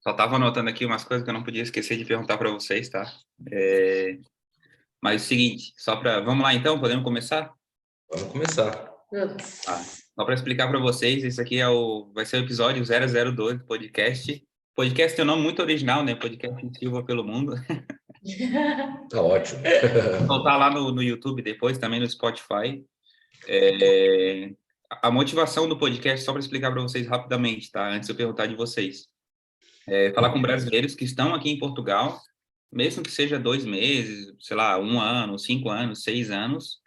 Só estava anotando aqui umas coisas que eu não podia esquecer de perguntar para vocês, tá? É, Mas é o seguinte, Vamos lá então, podemos começar? Vamos começar. Ah, só para explicar para vocês, esse aqui vai ser o episódio 002 do podcast. Podcast tem um nome muito original, né? Podcast Silva pelo Mundo. Tá ótimo. Vou soltar lá no YouTube depois, também no Spotify. É, A motivação do podcast, só para explicar para vocês rapidamente, tá? Antes de eu perguntar de vocês. Falar com brasileiros que estão aqui em Portugal, mesmo que seja 2 meses, sei lá, 1 ano, 5 anos, 6 anos,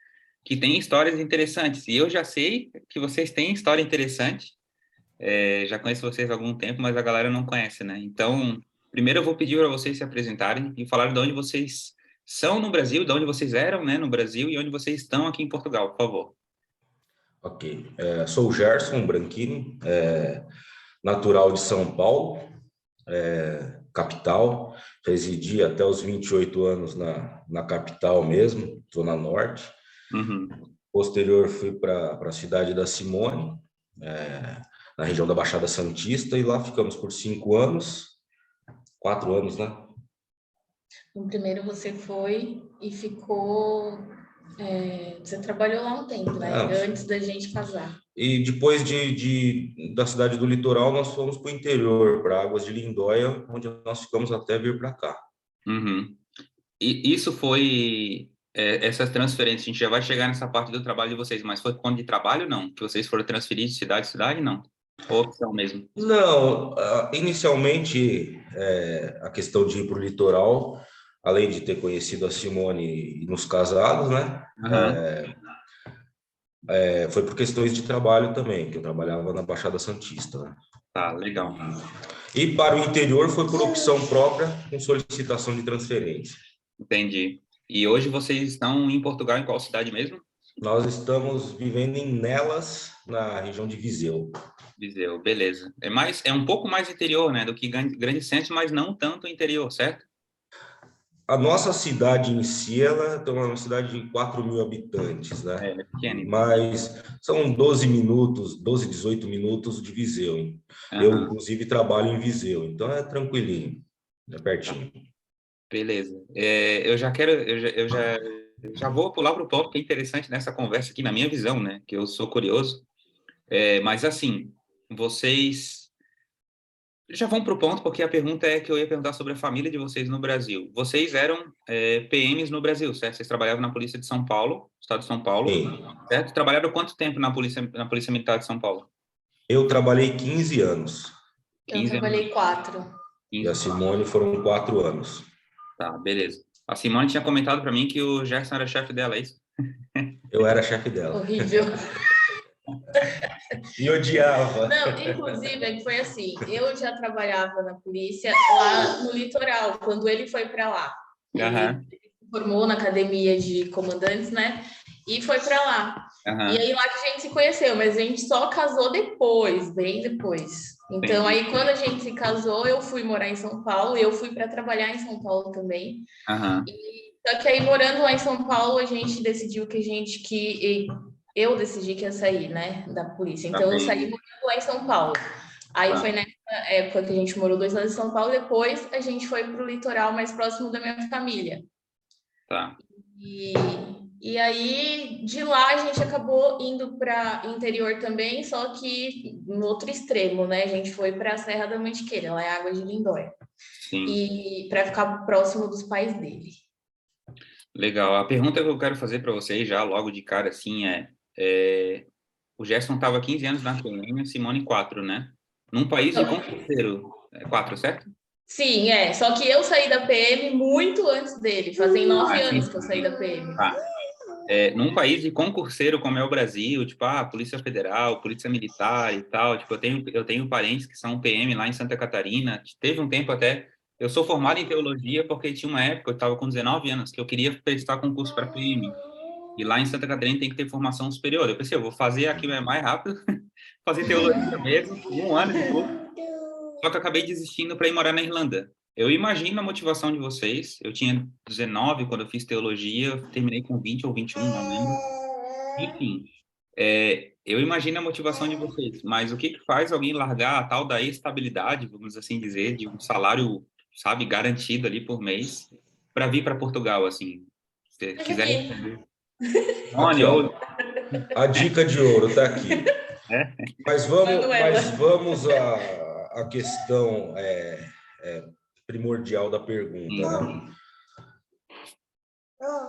que tem histórias interessantes. E eu já sei que vocês têm história interessante, já conheço vocês há algum tempo, mas a galera não conhece, né? Então, primeiro eu vou pedir para vocês se apresentarem e falar de onde vocês são no Brasil, de onde vocês eram, né, no Brasil, e onde vocês estão aqui em Portugal, por favor. Ok. Sou o Gerson Branchini, natural de São Paulo, capital. Residi até os 28 anos na capital mesmo, Zona Norte. Uhum. Posterior fui para a cidade da Simone, na região da Baixada Santista, e lá ficamos por 5 anos, 4 anos, né? No primeiro você foi e ficou. Você trabalhou lá um tempo, né? Antes da gente casar. E depois da cidade do litoral, nós fomos para o interior, para Águas de Lindóia, onde nós ficamos até vir para cá. Uhum. E isso foi, essas transferências, a gente já vai chegar nessa parte do trabalho de vocês, mas foi por conta de trabalho, não? Que vocês foram transferidos de cidade em cidade, não? Ou opção mesmo? Não, inicialmente, a questão de ir para o litoral, além de ter conhecido a Simone e nos casados, né? Uhum. Foi por questões de trabalho também, que eu trabalhava na Baixada Santista, né? Tá, legal. E para o interior foi por opção própria, com solicitação de transferência. Entendi. E hoje vocês estão em Portugal, em qual cidade mesmo? Nós estamos vivendo em Nelas, na região de Viseu. Viseu, beleza. É um pouco mais interior, né, do que grande centro, mas não tanto interior, certo? A nossa cidade em si, ela é uma cidade de 4 mil habitantes, né? É pequeno, então. Mas são 12 minutos, 12, 18 minutos de Viseu, hein? Eu, Uhum. inclusive, trabalho em Viseu, então é tranquilinho, é pertinho. Beleza. Eu já vou pular para o ponto que é interessante nessa conversa aqui, na minha visão, né, que eu sou curioso. Mas assim, vocês já vão para o ponto, porque a pergunta é que eu ia perguntar sobre a família de vocês no Brasil. Vocês eram PMs no Brasil, certo? Vocês trabalhavam na Polícia de São Paulo, Estado de São Paulo, Sim, certo? Trabalharam quanto tempo na Polícia Militar de São Paulo? eu trabalhei 15 anos, Eu 15 anos. trabalhei 4. e a 15. Simone foram 4 anos. Tá, beleza. A Simone tinha comentado para mim que o Gerson era chefe dela, é isso? Eu era chefe dela. Horrível. E odiava. Não, inclusive, é que foi assim, eu já trabalhava na polícia lá no litoral, quando ele foi para lá. Aham. Ele se formou na academia de comandantes, né? E foi para lá. Aham. E aí lá que a gente se conheceu, mas a gente só casou depois, bem depois. Então, Entendi. aí quando a gente se casou, eu fui morar em São Paulo, e eu fui para trabalhar em São Paulo também. Aham. Só que aí, morando lá em São Paulo, a gente decidiu eu decidi que ia sair, né, da polícia. Então, eu saí morando lá em São Paulo. Aí foi nessa época que a gente morou 2 anos em São Paulo, depois a gente foi para o litoral mais próximo da minha família. Tá. E aí, de lá, a gente acabou indo para interior também, só que no outro extremo, né? A gente foi para a Serra da Mantiqueira, lá é Águas de Lindóia. Sim. E para ficar próximo dos pais dele. Legal. A pergunta que eu quero fazer para vocês já logo de cara assim o Gerson estava 15 anos na PM, Simone 4, né? Num país de concurseiro, 4, certo? Sim, só que eu saí da PM muito antes dele, fazem 9 anos sim. que eu saí da PM. Tá. Num país de concurseiro como é o Brasil, tipo, Polícia Federal, Polícia Militar e tal, tipo, eu tenho parentes que são PM lá em Santa Catarina, teve um tempo até, eu sou formado em teologia porque tinha uma época, eu estava com 19 anos, que eu queria prestar concurso para PM, e lá em Santa Catarina tem que ter formação superior, eu pensei, eu vou fazer aqui mais rápido, fazer teologia mesmo, 1 ano de curso, só que eu acabei desistindo para ir morar na Irlanda. Eu imagino a motivação de vocês. Eu tinha 19 quando eu fiz teologia, eu terminei com 20 ou 21, não lembro. Enfim, Eu imagino a motivação de vocês, mas o que que faz alguém largar a tal da estabilidade, vamos assim dizer, de um salário, sabe, garantido ali por mês, para vir para Portugal, assim? Se Mas quiser aqui, responder. Aqui, Rony, ó, a dica de ouro tá aqui. é? Manuela. Mas vamos à questão primordial da pergunta, né?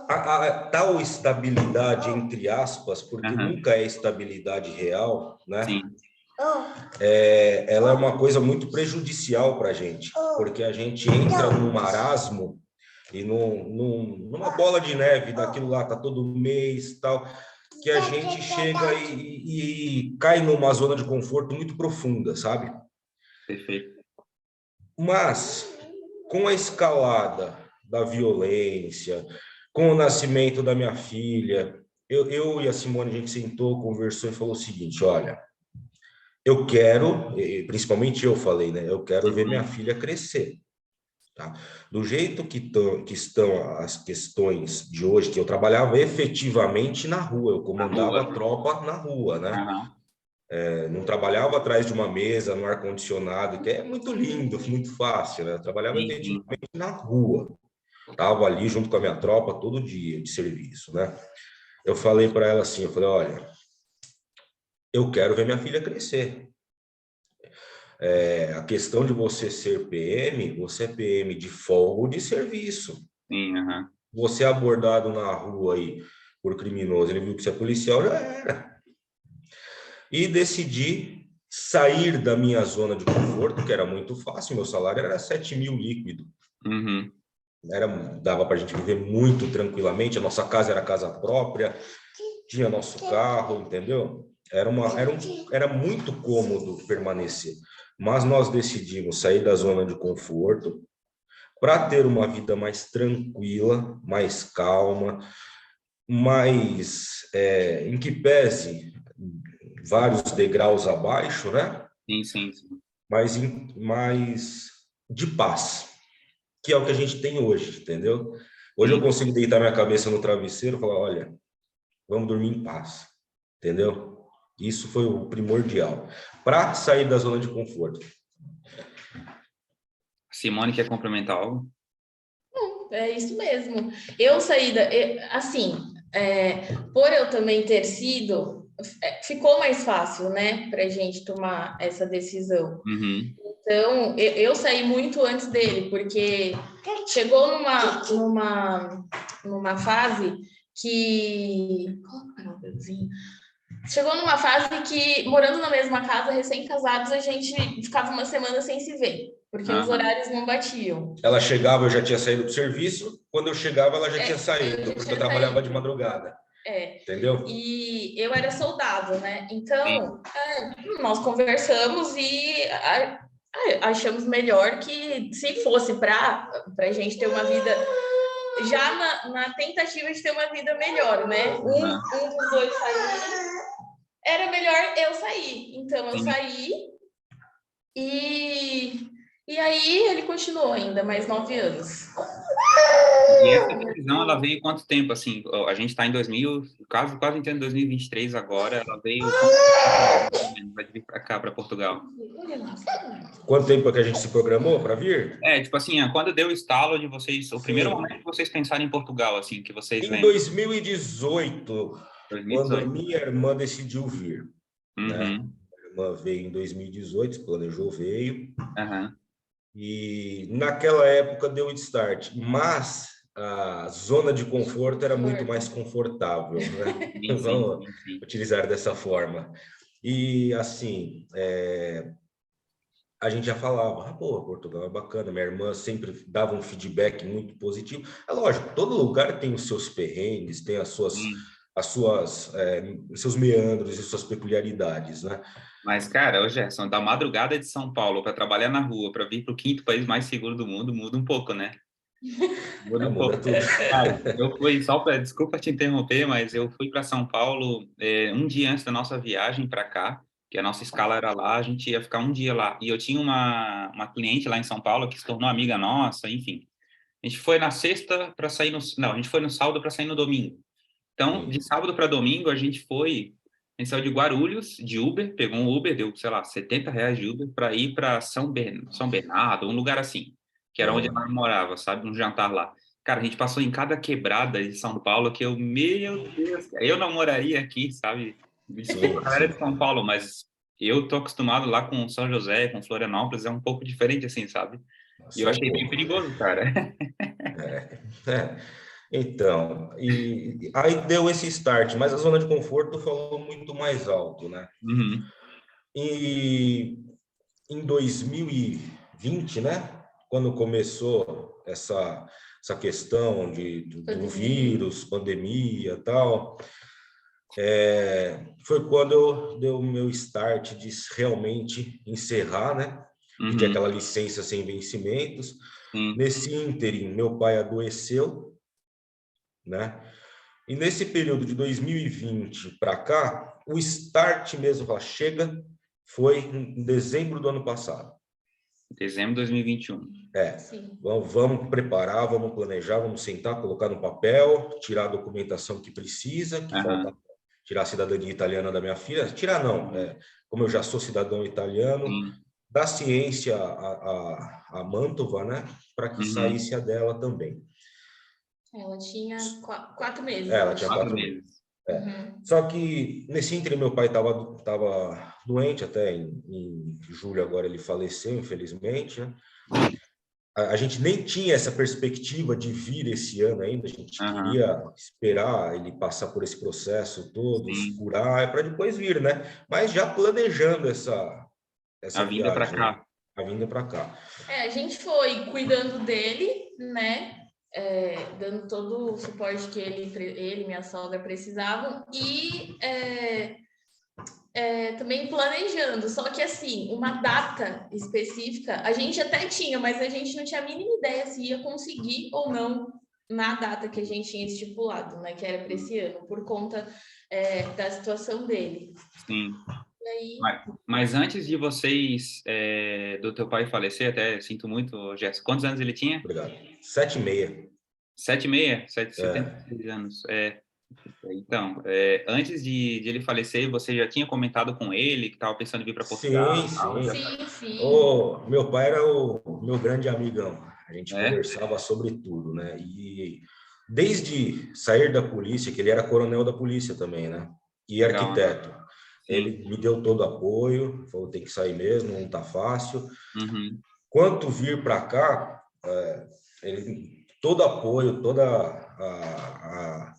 A tal estabilidade, entre aspas, porque Aham, nunca é estabilidade real, né? sim. Ela é uma coisa muito prejudicial para a gente, porque a gente entra num marasmo e numa bola de neve daquilo lá, tá todo mês tal, que a gente chega e cai numa zona de conforto muito profunda, sabe? Perfeito. Mas com a escalada da violência, com o nascimento da minha filha, eu e a Simone, a gente sentou, conversou e falou o seguinte: olha, eu quero, principalmente eu falei, né? Eu quero ver minha Uhum. filha crescer. Tá? Do jeito que estão as questões de hoje, que eu trabalhava efetivamente na rua, eu Na comandava rua. a tropa na rua, né? Aham. Não trabalhava atrás de uma mesa, no ar-condicionado, que é muito lindo, muito fácil, né? Eu trabalhava Sim, sim. efetivamente na rua. Estava ali junto com a minha tropa todo dia de serviço, né? Eu falei para ela assim, eu falei, olha, eu quero ver minha filha crescer. A questão de você ser PM, você é PM de folga ou de serviço. Sim, aham. Você é abordado na rua aí por criminoso, ele viu que você é policial, já era. E decidi sair da minha zona de conforto, que era muito fácil, meu salário era 7.000 líquido. Uhum. Dava para a gente viver muito tranquilamente, a nossa casa era casa própria, tinha nosso carro, entendeu? Era muito cômodo permanecer. Mas nós decidimos sair da zona de conforto para ter uma vida mais tranquila, mais calma, mais em que pese vários degraus abaixo, né? Sim, sim, sim. Mais de paz, que é o que a gente tem hoje, entendeu? Hoje eu Sim. consigo deitar minha cabeça no travesseiro e falar, olha, vamos dormir em paz, entendeu? Isso foi o primordial para sair da zona de conforto. Simone quer complementar algo? É isso mesmo. Eu saí da. Assim, por eu também ter sido, ficou mais fácil, né, para a gente tomar essa decisão. Uhum. Então, eu saí muito antes dele, porque chegou numa fase que. Chegou numa fase que, morando na mesma casa, recém-casados, a gente ficava uma semana sem se ver, porque os Aham. horários não batiam. Ela chegava, eu já tinha saído do serviço. Quando eu chegava, ela já tinha saído, porque eu trabalhava saído. de madrugada. É. Entendeu? E eu era soldado, né? Sim. Então, nós conversamos e achamos melhor que, se fosse para a gente ter uma vida, já na tentativa de ter uma vida melhor, né? Aham. Um dos dois sair, era melhor eu sair. Então, eu Sim. saí e aí ele continuou ainda mais 9 anos. E essa decisão, ela veio quanto tempo, assim? A gente está em 2000, quase entrando em 2023 agora, ela veio vai vir para cá, para Portugal. Quanto tempo que a gente se programou para vir? Tipo assim, quando deu o estalo de vocês, o primeiro Sim. momento que vocês pensaram em Portugal, assim, que vocês Em lembram? 2018, quando a 2018. minha irmã decidiu vir, né? Uhum. A irmã veio em 2018, planejou, veio. Aham. E naquela época deu o start, mas a zona de conforto era muito mais confortável, né? Sim, sim, Vamos sim, sim. utilizar dessa forma. E assim, a gente já falava, pô, Portugal é bacana. Minha irmã sempre dava um feedback muito positivo. É lógico, todo lugar tem os seus perrengues, tem Sim. seus meandros e suas peculiaridades, né? Mas, cara, ô Gerson, da madrugada de São Paulo para trabalhar na rua, para vir para o quinto país mais seguro do mundo, muda um pouco, né? Muda um Muda pouco. tudo. Cara, eu fui, desculpa te interromper, mas eu fui para São Paulo um dia antes da nossa viagem para cá, que a nossa escala era lá, a gente ia ficar um dia lá. E eu tinha uma cliente lá em São Paulo que se tornou amiga nossa, enfim. A gente foi na sexta para sair no... Não, a gente foi no sábado para sair no domingo. Então, de Sim. sábado para domingo, a gente A gente saiu de Guarulhos, de Uber, pegou um Uber, deu, sei lá, R$ 70 de Uber para ir para São Bernardo, um lugar assim, que era onde ela morava, sabe? Um jantar lá. Cara, a gente passou em cada quebrada de São Paulo que meu Deus, cara, eu não moraria aqui, sabe? Desculpa, Sim, galera de sim. São Paulo, mas eu tô acostumado lá com São José, com Florianópolis, é um pouco diferente assim, sabe? E eu Só um achei bem pouco. perigoso, cara. É. Então, e aí deu esse start, mas a zona de conforto falou muito mais alto, né? Uhum, E em 2020, né, quando começou essa questão do Pandemia. vírus, pandemia e tal, foi quando eu dei o meu start de realmente encerrar, né? Pedir uhum, aquela licença sem vencimentos. sim. Nesse ínterim, meu pai adoeceu, né? E nesse período de 2020 para cá, o start mesmo, falar, chega, foi em dezembro do ano passado. Dezembro de 2021. Sim. Vamos preparar, vamos planejar, vamos sentar, colocar no papel, tirar a documentação que precisa, que falta Aham, tirar a cidadania italiana da minha filha. Tirar não, como eu já sou cidadão italiano, sim. dar ciência a Mantova, né, para que Uhum. saísse a dela também. Ela tinha 4 meses, eu Ela tinha acho. 4 meses. R$ 4 meses. Uhum. Só que nesse ínterim meu pai estava doente, até em julho agora ele faleceu, infelizmente, né? A gente nem tinha essa perspectiva de vir esse ano ainda, a gente Aham, queria esperar ele passar por esse processo todo, se sim. curar, para depois vir, né? Mas já planejando A essa vinda para viagem, cá. a vinda para cá. A gente foi cuidando dele, né? Dando todo o suporte que ele e minha sogra precisavam e também planejando. Só que assim, uma data específica, a gente até tinha, mas a gente não tinha a mínima ideia se ia conseguir ou não na data que a gente tinha estipulado, né? Que era para esse ano, por conta da situação dele. Sim. E aí, Mas antes de vocês, do teu pai falecer, até sinto muito, Jéssica, quantos anos ele tinha? Obrigado. 7h30. 7,6? 76 É. anos. Então, antes de ele falecer, você já tinha comentado com ele que estava pensando em vir para Portugal Sim, e tal? sim. sim, sim. Meu pai era o meu grande amigão. A gente É? conversava sobre tudo, né? E desde sair da polícia, que ele era coronel da polícia também, né? E Legal, né? arquiteto. Sim. Ele me deu todo apoio, falou, tem que sair mesmo, não tá fácil. Uhum. Quanto vir para cá, ele todo apoio, toda a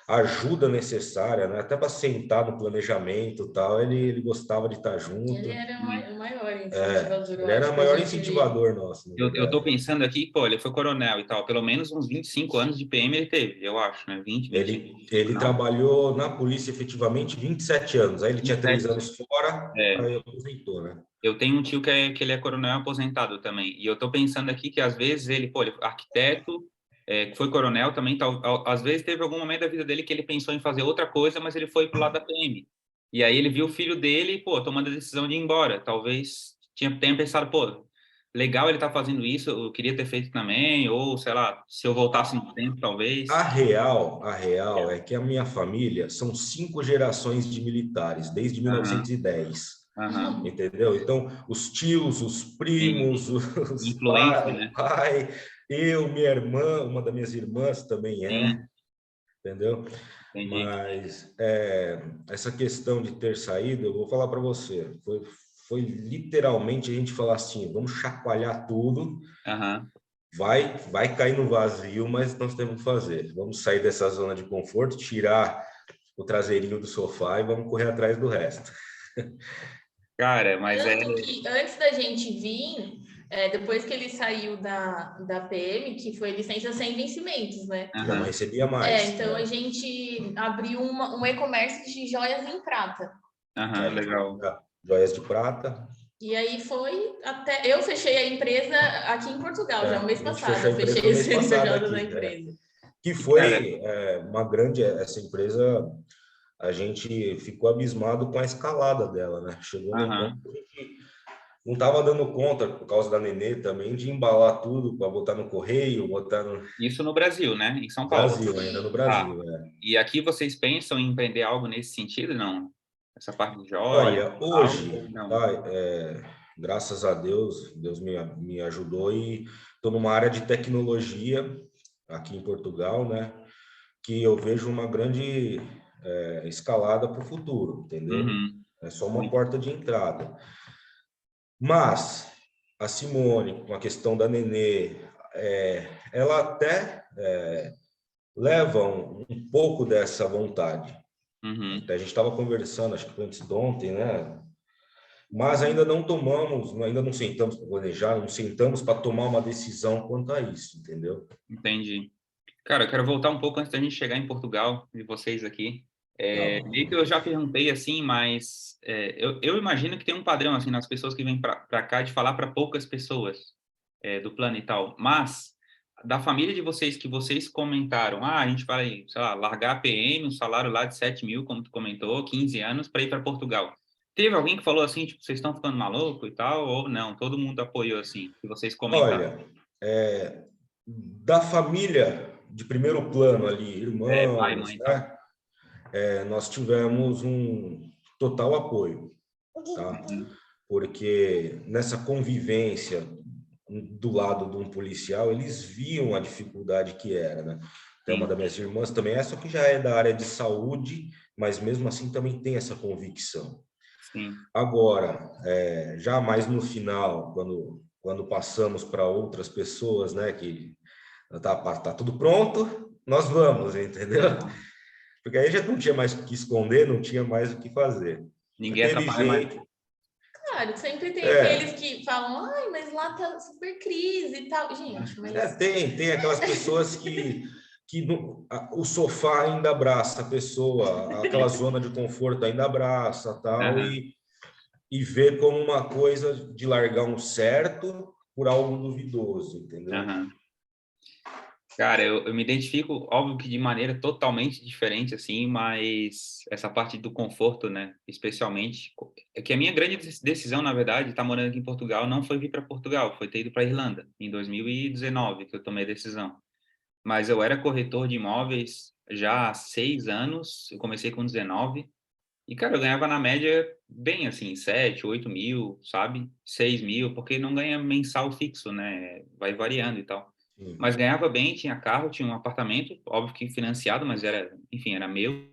ajuda necessária, né? Até para sentar no planejamento e tal, ele gostava de estar Ele junto. era Sim. o maior incentivador, eu Ele era acho, o pra maior gente ali. incentivador nosso, na Eu tô verdade. pensando aqui, pô, ele foi coronel e tal, pelo menos uns 25 anos de PM ele teve, eu acho, né? 20, 25, Ele não? trabalhou na polícia efetivamente 27 anos. Aí ele tinha 3 27. anos fora, É. aí aposentou, né? Eu tenho um tio que ele é coronel aposentado também. E eu tô pensando aqui que às vezes ele, pô, ele é arquiteto, que foi coronel também, às vezes teve algum momento da vida dele que ele pensou em fazer outra coisa, mas ele foi pro lado da PM. E aí ele viu o filho dele, pô, tomando a decisão de ir embora. Talvez tenha pensado, pô, legal ele tá fazendo isso, eu queria ter feito também, ou sei lá, se eu voltasse no tempo, talvez. A real é que a minha família são 5 gerações de militares, desde Aham, 1910. aham. Entendeu? Então, os tios, os primos, Entendi. os Influência, pais, o né? pai, eu, minha irmã, uma das minhas irmãs também Sim, entendeu? entendi. Mas essa questão de ter saído, eu vou falar para você, foi literalmente a gente falar assim, vamos chacoalhar tudo, Aham. vai cair no vazio, mas nós temos que fazer. Vamos sair dessa zona de conforto, tirar o traseirinho do sofá e vamos correr atrás do resto. Cara, mas Tanto que antes da gente vir, depois que ele saiu da PM, que foi licença sem vencimentos, né? Não Aham, recebia mais. Então a gente abriu um e-commerce de joias em prata. aham, legal. Joias de prata. E aí foi até. Eu fechei a empresa aqui em Portugal, já o mês A gente passado. fechou a Eu empresa fechei no o mês passado CNPJ da aqui. empresa. Que E, cara, foi uma grande, essa empresa, a gente ficou abismado com a escalada dela, né? Chegou num ponto aham. que a gente não estava dando conta, por causa da Nenê também, de embalar tudo para botar no correio, botar no Isso no Brasil, né? Em São Paulo. Brasil, ainda no Sim. Tá. Brasil. E aqui vocês pensam em empreender algo nesse sentido, não? essa parte de joia? Olha, hoje, Não. tá, graças a Deus, Deus me ajudou e estou numa área de tecnologia aqui em Portugal, né? Que eu vejo uma grande escalada para o futuro, entendeu? Uhum. É só uma Muito. porta de entrada. Mas a Simone, com a questão da Nenê, ela até leva um pouco dessa vontade. Uhum. Até a gente estava conversando, acho que antes de ontem, né? Mas ainda não tomamos, ainda não sentamos para planejar, não sentamos para tomar uma decisão quanto a isso, entendeu? Entendi. Cara, eu quero voltar um pouco antes da gente chegar em Portugal, de vocês aqui. Tá Meio que bom. eu já perguntei assim, mas eu imagino que tem um padrão assim nas pessoas que vêm para cá de falar para poucas pessoas do plano e tal. Mas da família de vocês que vocês comentaram, a gente vai, sei lá, largar a PM, um salário lá de 7 mil, como tu comentou, 15 anos, para ir para Portugal. Teve alguém que falou assim, tipo, vocês estão ficando maluco e tal, ou não? Todo mundo apoiou assim, que vocês comentaram. Olha, da família de primeiro plano ali, Pai, irmãos, mãe e tal. né? Nós tivemos um total apoio, tá? Uhum. Porque nessa convivência do lado de um policial, eles viam a dificuldade que era, né? Tem uma Sim, das minhas irmãs também, essa que já é da área de saúde, mas mesmo assim também tem essa convicção. sim. Agora, já mais no final, quando passamos para outras pessoas, né, que tá tudo pronto, nós vamos, entendeu? Uhum. Porque aí já não tinha mais o que esconder, não tinha mais o que fazer. Ninguém Teve atrapalha mais. gente, Claro, sempre tem aqueles é, que falam, ai, mas lá tá super crise e tal. Gente, mas tem aquelas pessoas que o sofá ainda abraça a pessoa, aquela zona de conforto ainda abraça, tal, Aham, e vê como uma coisa de largar um certo por algo duvidoso, entendeu? aham. Cara, eu me identifico, óbvio que de maneira totalmente diferente, assim, mas essa parte do conforto, né, especialmente, é que a minha grande decisão, na verdade, de estar morando aqui em Portugal, não foi vir para Portugal, foi ter ido para Irlanda, em 2019, que eu tomei a decisão. Mas eu era corretor de imóveis já há 6 anos, eu comecei com 19, e, cara, eu ganhava na média bem, assim, 7, 8 mil, sabe? 6 mil, porque não ganha mensal fixo, né? Vai variando e tal. Sim. Mas ganhava bem, tinha carro, tinha um apartamento, óbvio que financiado, mas era, enfim, era meu.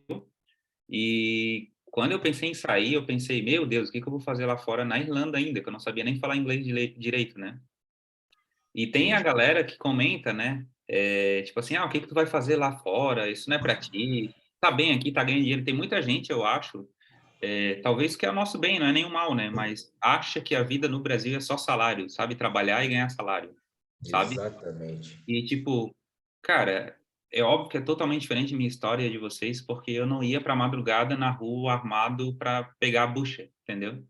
E quando eu pensei em sair, eu pensei, meu Deus, o que que eu vou fazer lá fora na Irlanda ainda, que eu não sabia nem falar inglês direito, né? E tem a galera que comenta, né? Tipo assim, o que que tu vai fazer lá fora? Isso não é pra ti. Tá bem aqui, tá ganhando dinheiro. Tem muita gente, eu acho, talvez que é o nosso bem, não é nenhum mal, né? Mas acha que a vida no Brasil é só salário, sabe? Trabalhar e ganhar salário, sabe? Exatamente. E, tipo, cara, é óbvio que é totalmente diferente a minha história de vocês, porque eu não ia pra madrugada na rua armado pra pegar a bucha, entendeu?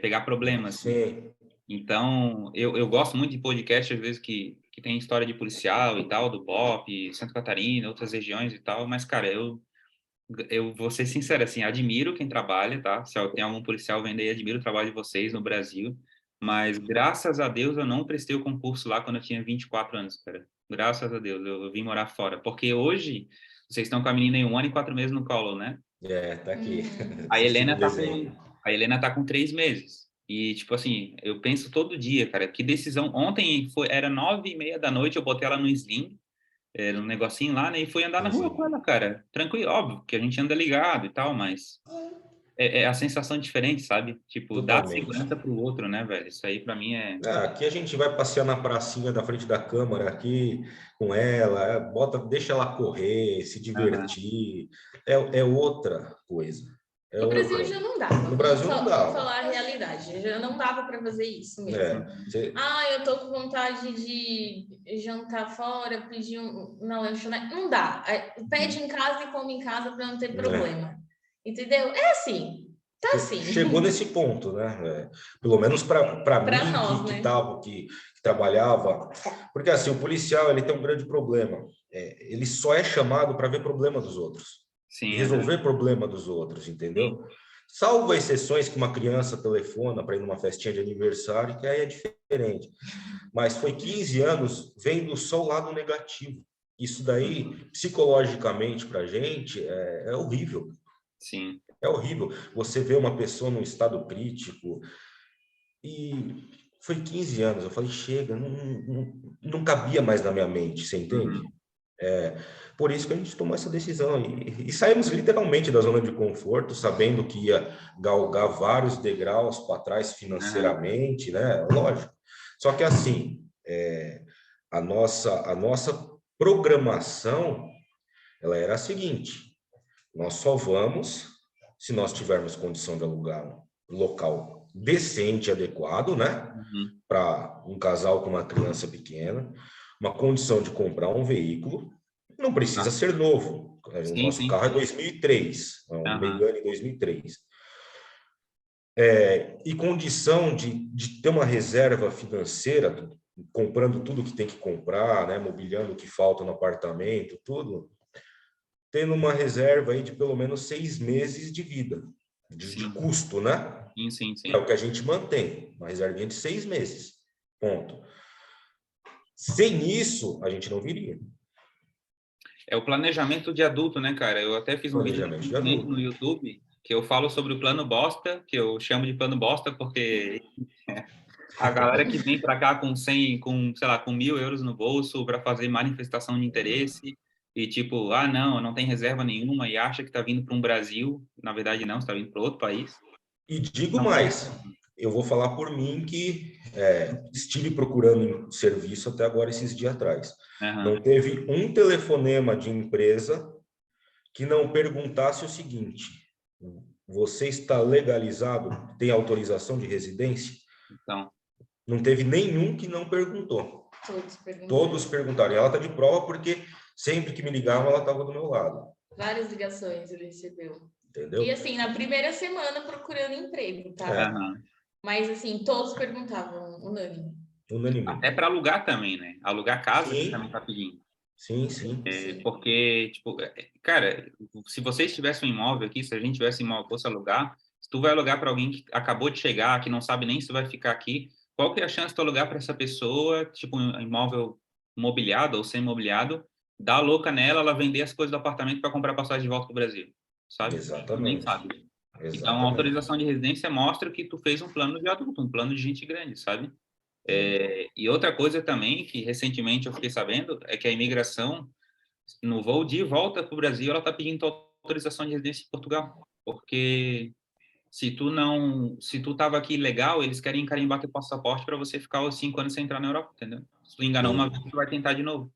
Pegar problemas, assim. Sim, Então, eu gosto muito de podcast, às vezes, que tem história de policial e tal, do BOP, Santa Catarina, outras regiões e tal, mas, cara, eu vou ser sincero, assim, admiro quem trabalha, tá? Se tem algum policial vendo aí, admiro o trabalho de vocês no Brasil, mas graças a Deus eu não prestei o concurso lá quando eu tinha 24 anos, cara. Graças a Deus, eu vim morar fora. Porque hoje, vocês estão com a menina em 1 ano e 4 meses no colo, né? tá aqui, uhum. A assistindo o Helena tá desenho. com, a Helena tá com 3 meses. E, tipo assim, eu penso todo dia, cara, que decisão. Ontem era 9h30 da noite, eu botei ela no Sling, num negocinho lá, né? E fui andar na Sim, rua com sim. ela, cara. Tranquilo, óbvio, que a gente anda ligado e tal, mas é a sensação diferente, sabe? Tipo, dar Totalmente. segurança pro outro, né, velho? Isso aí pra mim é. Aqui a gente vai passear na pracinha da frente da Câmara aqui com ela, deixa ela correr, se Aham. divertir. É outra coisa. É No Brasil outra. já não dava. No Brasil não Vamos dava. falar a realidade. Já não dava para fazer isso mesmo. Você, Eu tô com vontade de jantar fora, pedir na lanchonete. Não dá. Pede em casa e come em casa para não ter é, problema. Entendeu? É assim. Tá chegou assim. nesse ponto, né? Pelo menos para Para mim nós, que né? tava, que trabalhava, porque assim o policial ele tem um grande problema. Ele só é chamado para ver problema dos outros e Sim, aham. resolver problema dos outros, Sim. entendeu? Salvo exceções que uma criança telefona para ir numa festinha de aniversário, que aí é diferente. Mas foi 15 anos vendo só o lado negativo. Isso daí, psicologicamente, para a gente, é horrível. Sim. É horrível. Você vê uma pessoa num estado crítico e foi 15 anos. Eu falei, chega, não cabia mais na minha mente, você entende? Uhum. Por isso que a gente tomou essa decisão e saímos literalmente da zona de conforto, sabendo que ia galgar vários degraus para trás Aham. financeiramente, né? Lógico. Só que assim, a nossa programação, ela era a seguinte: nós só vamos se nós tivermos condição de alugar um local decente, adequado, né? Uhum. Para um casal com uma criança pequena, uma condição de comprar um veículo, não precisa Ah, ser novo. O sim, nosso sim. carro é 2003, é um Aham. Megane 2003. E condição de ter uma reserva financeira, comprando tudo que tem que comprar, né, mobiliando o que falta no apartamento, tudo, tendo uma reserva aí de pelo menos 6 meses de vida, de Sim, custo, né? sim, sim, É sim. o que a gente mantém, uma reservinha de 6 meses, ponto. Sem isso, a gente não viria. É o planejamento de adulto, né, cara? Eu até fiz um vídeo Planejamento de recentemente no adulto. YouTube que eu falo sobre o plano bosta, que eu chamo de plano bosta porque a galera que vem para cá com 100, com, sei lá, com 1.000 euros no bolso para fazer manifestação de interesse e tipo, ah, não tem reserva nenhuma e acha que está vindo para um Brasil, na verdade não, está vindo para outro país. E digo Não é. mais, eu vou falar por mim que estive procurando serviço até agora esses dias atrás. Não Aham. teve um telefonema de empresa que não perguntasse o seguinte: você está legalizado? Tem autorização de residência? Então, Não teve nenhum que não perguntou. Todos perguntaram. Todos perguntaram. E ela está de prova porque sempre que me ligavam, ela estava do meu lado. Várias ligações ele recebeu. E Entendeu? assim, na primeira semana procurando emprego, tá? aham. Mas assim, todos perguntavam, unânime. Unânime. Até para alugar também, né? Alugar casa ele também Sim, está pedindo. sim, sim. Sim. Porque, tipo, cara, se vocês tivessem um imóvel aqui, se a gente tivesse um imóvel, fosse alugar, se tu vai alugar para alguém que acabou de chegar, que não sabe nem se vai ficar aqui, qual que é a chance de tu alugar para essa pessoa, tipo, um imóvel mobiliado ou sem mobiliado, dar louca nela, ela vender as coisas do apartamento para comprar passagem de volta para o Brasil, sabe? Tu nem Exatamente. sabe. Então, a Exatamente. autorização de residência mostra que tu fez um plano de adulto, um plano de gente grande, sabe? E outra coisa também que recentemente eu fiquei sabendo é que a imigração no voo de volta para o Brasil, ela está pedindo autorização de residência em Portugal, porque se tu estava aqui legal, eles querem carimbar teu passaporte para você ficar os 5 anos sem entrar na Europa, entendeu? Se tu enganou uma vez, Sim, tu vai tentar de novo.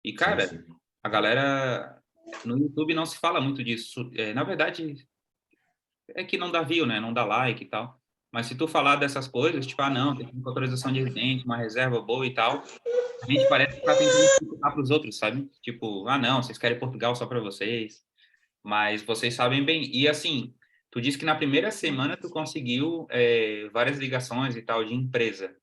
E, sim, cara, sim. a galera no YouTube não se fala muito disso. Na verdade, é que não dá view, né? Não dá like e tal. Mas se tu falar dessas coisas, tipo, ah, não, tem que ter autorização de residência, uma reserva boa e tal, a gente parece que tá tentando explicar para os outros, sabe? Tipo, ah, não, vocês querem Portugal só para vocês, mas vocês sabem bem. E assim, tu disse que na primeira semana tu conseguiu várias ligações e tal de empresa.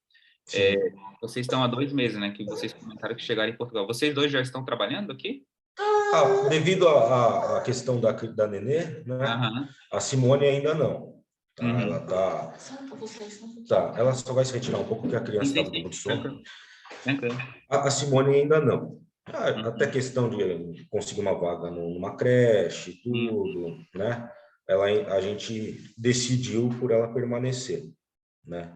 É, Sim. vocês estão há 2 meses, né? Que vocês comentaram que chegaram em Portugal. Vocês dois já estão trabalhando aqui? Devido à questão da Nenê, né? Aham. A Simone ainda não. Tá? Ela Uhum. tá, Só um pouco, só um pouquinho. tá. Ela só vai se retirar um pouco porque a Sim, criança sim, estava com um pouco sim. de sono. Tranquilo. A Simone ainda não. Até Uhum. questão de conseguir uma vaga numa creche, Sim. tudo, né? A gente decidiu por ela permanecer, né?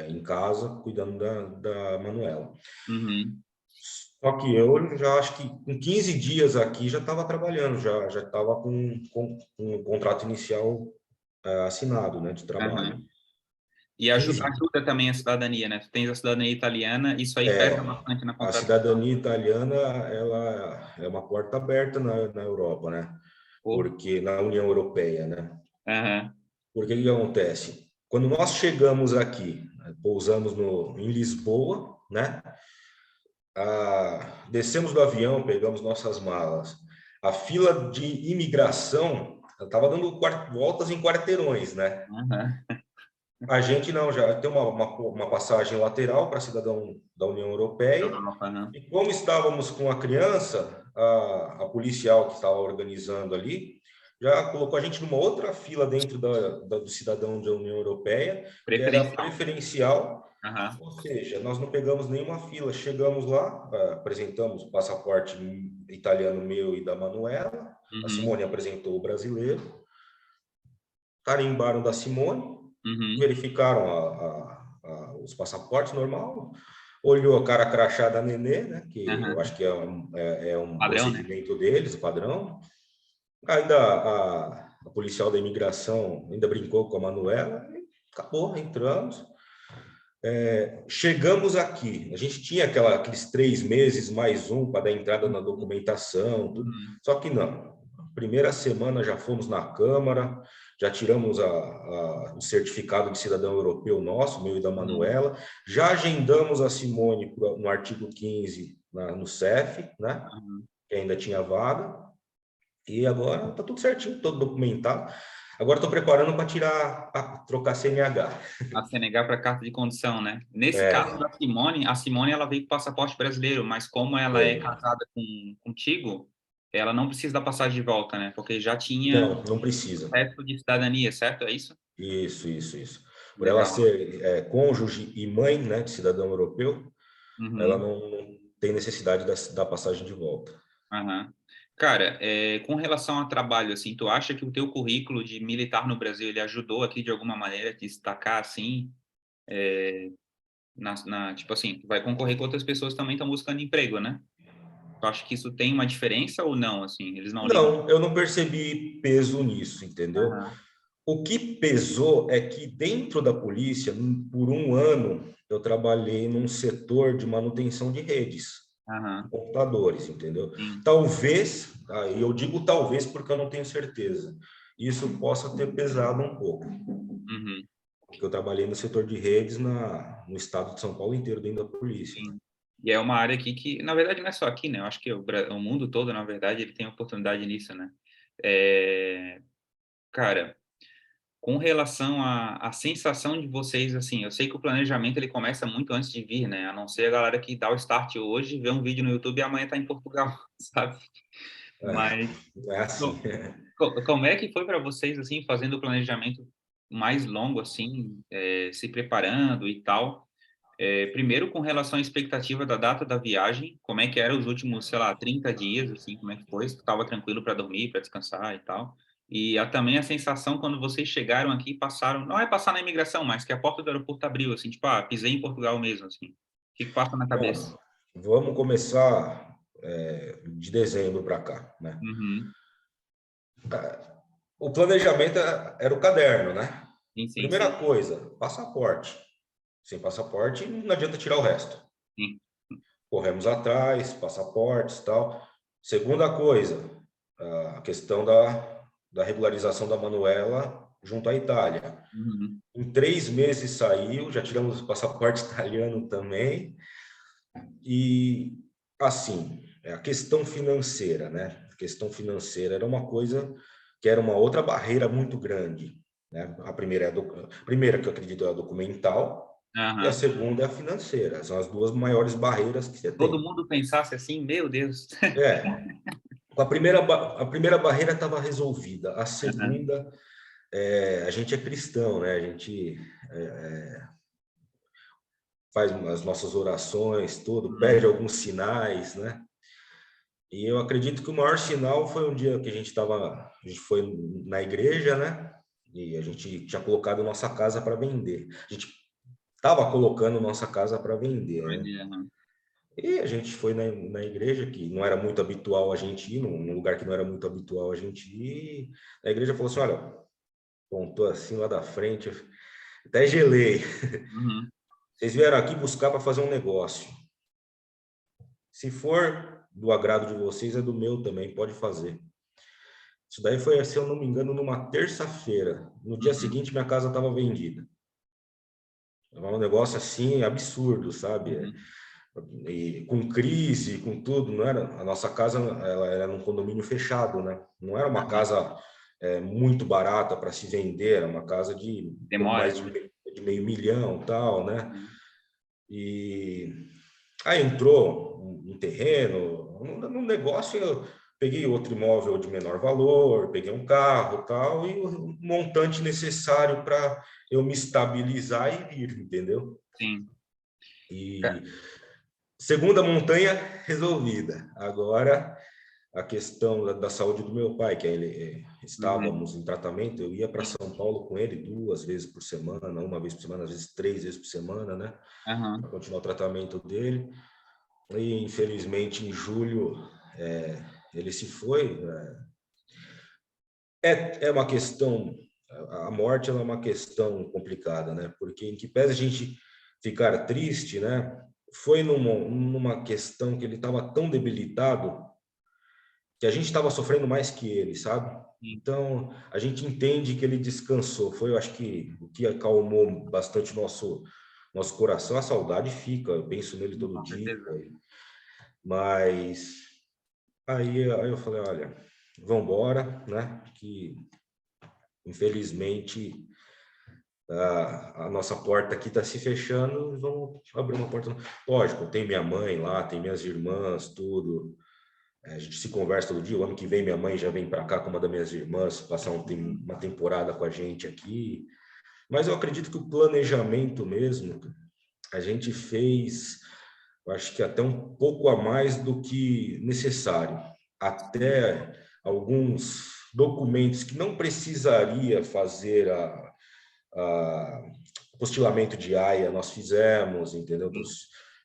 Em casa, cuidando da Manuela. Uhum. Só que eu já acho que com 15 dias aqui já estava trabalhando, já estava com um contrato inicial assinado, né, de trabalho. Aham. E 15. ajuda também a cidadania, né? Tu tens a cidadania italiana, isso aí pesa bastante na A contratação. cidadania italiana, ela é uma porta aberta na Europa, né? Pô. Porque na União Europeia, né? Aham. Porque o que acontece? Quando nós chegamos aqui, pousamos em Lisboa, né? Descemos do avião, pegamos nossas malas. A fila de imigração estava dando voltas em quarteirões, né? Aham. A gente não, já tem uma passagem lateral para cidadão da União Europeia. Europa, aham. E como estávamos com a criança, a policial que estava organizando ali já colocou a gente numa outra fila dentro do cidadão da União Europeia, que era Preferencial. preferencial. Aham. Ou seja, nós não pegamos nenhuma fila, chegamos lá, apresentamos o passaporte italiano meu e da Manuela, a Uhum. Simone apresentou o brasileiro, carimbaram da Simone, Uhum. verificaram os passaportes normal, olhou a cara crachada da Nenê, né, que eu Uhum. acho que é um Padrão, né? procedimento deles, o padrão. Ainda a policial da imigração ainda brincou com a Manuela, e acabou, entramos. Chegamos aqui, a gente tinha aqueles 3 meses mais um para dar entrada na documentação, tudo. Uhum. Só que não. Primeira semana já fomos na Câmara, já tiramos o certificado de cidadão europeu nosso, meu e da Manuela, já agendamos a Simone no artigo 15 no CEF, né? Uhum. Que ainda tinha vaga, e agora está tudo certinho, todo documentado. Agora estou preparando para trocar CNH. A CNH para carta de condução, né? Nesse caso É, da Simone, a Simone ela veio com passaporte brasileiro, mas como ela é casada contigo, ela não precisa da passagem de volta, né? Porque já tinha não precisa. resto de cidadania, certo? É isso? Isso. Por ela Legal. ser cônjuge e mãe, né, de cidadão europeu, ela Uhum. não tem necessidade da passagem de volta. Aham. Cara, com relação ao trabalho, assim, tu acha que o teu currículo de militar no Brasil, ele ajudou aqui de alguma maneira a te destacar, assim, tipo assim, tu vai concorrer com outras pessoas que também estão buscando emprego, né? Tu acha que isso tem uma diferença ou não, assim? Eles não ligam? Não, eu não percebi peso nisso, entendeu? Aham, O que pesou é que dentro da polícia, por um ano, eu trabalhei num setor de manutenção de redes, de aham, computadores, entendeu? sim. Talvez, e eu digo talvez porque eu não tenho certeza, isso possa ter pesado um pouco, Uhum, porque eu trabalhei no setor de redes no estado de São Paulo inteiro, dentro da polícia, né? sim. E é uma área aqui que, na verdade, não é só aqui, né? Eu acho que o mundo todo, na verdade, ele tem oportunidade nisso, né? Cara, com relação à sensação de vocês, assim, eu sei que o planejamento ele começa muito antes de vir, né? A não ser a galera que dá o start hoje, vê um vídeo no YouTube e amanhã tá em Portugal, sabe? Mas Não é assim. como é que foi para vocês, assim, fazendo o planejamento mais longo, assim, se preparando e tal? Primeiro, com relação à expectativa da data da viagem, como é que era os últimos, sei lá, 30 dias, assim, como é que foi? Se estava tranquilo para dormir, para descansar e tal? E também a sensação quando vocês chegaram aqui e passaram, não é passar na imigração, mas que a porta do aeroporto abriu, assim, tipo, pisei em Portugal mesmo, assim. O que passa na cabeça? Bom, vamos começar de dezembro para cá, né? Uhum. O planejamento era o caderno, né? Sim, sim, Primeira sim. coisa, passaporte. Sem passaporte, não adianta tirar o resto. Sim. Corremos atrás, passaportes e tal. Segunda coisa, a questão da regularização da Manuela junto à Itália. Uhum. Em 3 meses saiu, já tiramos o passaporte italiano também. E, assim, a questão financeira, né? A questão financeira era uma coisa que era uma outra barreira muito grande, né? A primeira que eu acredito é a documental e a Aham. segunda é a financeira. São as duas maiores barreiras que você Todo tem. mundo pensasse assim, meu Deus. É, a primeira barreira estava resolvida. A Aham. segunda, a gente é cristão, né? A gente faz as nossas orações, tudo, pede Uhum. alguns sinais, né? E eu acredito que o maior sinal foi um dia que a gente foi na igreja, né? E a gente tinha colocado nossa casa para vender. A gente estava colocando nossa casa para vender, né? Aham. E a gente foi na igreja, que não era muito habitual a gente ir, num lugar que não era muito habitual a gente ir. A igreja falou assim: olha, pontou assim lá da frente, eu até gelei. Uhum. Vocês vieram aqui buscar para fazer um negócio. Se for do agrado de vocês, é do meu também, pode fazer. Isso daí foi, se eu não me engano, numa terça-feira. No dia Uhum. seguinte, minha casa estava vendida. Era um negócio assim absurdo, sabe? Uhum. E com crise, com tudo, não era? A nossa casa, ela era num condomínio fechado, né? Não era uma Aham. casa muito barata para se vender, era uma casa de um pouco Demora, mais né? de meio milhão, tal, né? Uhum. E aí entrou um terreno, num negócio, eu peguei outro imóvel de menor valor, peguei um carro, tal, e o montante necessário para eu me estabilizar e ir, entendeu? Sim. E segunda montanha resolvida. Agora a questão da saúde do meu pai, que ele estávamos em tratamento, eu ia para São Paulo com ele 2 vezes por semana, uma vez por semana, às vezes 3 vezes por semana, né? Para continuar o tratamento dele. E, infelizmente, em julho, ele se foi. É uma questão, a morte é uma questão complicada, né? Porque em que pese a gente ficar triste, né? Foi numa questão que ele estava tão debilitado que a gente estava sofrendo mais que ele, sabe? Então, a gente entende que ele descansou. Foi, eu acho que o que acalmou bastante nosso coração. A saudade fica, eu penso nele todo dia. Mas aí eu falei, olha, vamos embora, né? Que infelizmente a nossa porta aqui está se fechando, vamos abrir uma porta. Lógico, tem minha mãe lá, tem minhas irmãs, tudo. A gente se conversa todo dia. O ano que vem minha mãe já vem para cá com uma das minhas irmãs passar uma temporada com a gente aqui. Mas eu acredito que o planejamento mesmo a gente fez, eu acho que até um pouco a mais do que necessário. Até alguns documentos que não precisaria fazer apostilamento de AIA, nós fizemos, entendeu?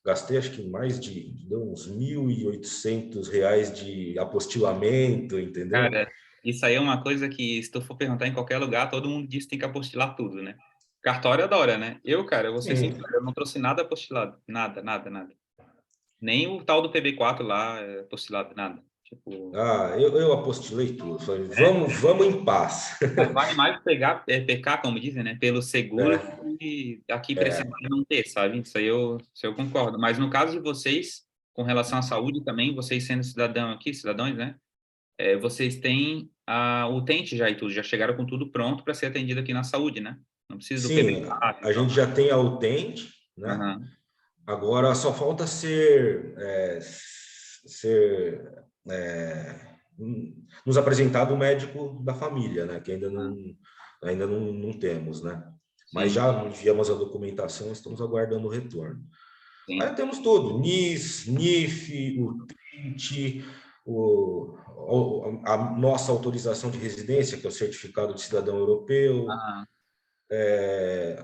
Gastei acho que mais de uns R$ 1.800 de apostilamento, entendeu? Cara, isso aí é uma coisa que, se tu for perguntar em qualquer lugar, todo mundo diz que tem que apostilar tudo, né? Cartório adora, né? Cara, eu vou ser Sim. sincero, eu não trouxe nada apostilado. Nada, nada, nada. Nem o tal do PB4 lá é apostilado, nada. Tipo, Eu apostilei tudo. Falei, vamos em paz. mas vale mais pecar, como dizem, né? Pelo seguro e aqui precisar não ter, sabe? Isso aí eu concordo. Mas no caso de vocês, com relação à saúde também, vocês sendo cidadãos, né? Vocês têm a utente já e tudo, já chegaram com tudo pronto para ser atendido aqui na saúde, né? Não precisa do Sim, PB4 e a tal. gente já tem a utente, né? Aham. Agora só falta ser nos apresentado o médico da família, né? Que ainda não temos, né? Mas Sim, já enviamos a documentação, estamos aguardando o retorno. Aí sim. temos tudo: NIS, NIF, utente, a nossa autorização de residência, que é o certificado de cidadão europeu. Aham.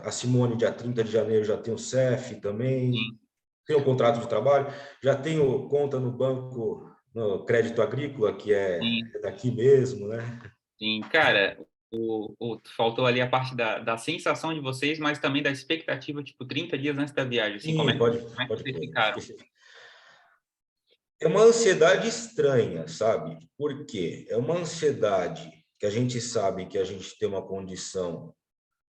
A Simone, dia 30 de janeiro, já tem o CEF também. Sim, Tem o contrato de trabalho, já tenho conta no banco, no Crédito Agrícola, que é sim, daqui mesmo, né? sim. Cara, faltou ali a parte da sensação de vocês, mas também da expectativa, tipo, 30 dias antes da viagem. Assim, como Sim, é, pode, como é que pode vocês pôr. ficaram? É uma ansiedade estranha, sabe? Por quê? É uma ansiedade que a gente sabe que a gente tem uma condição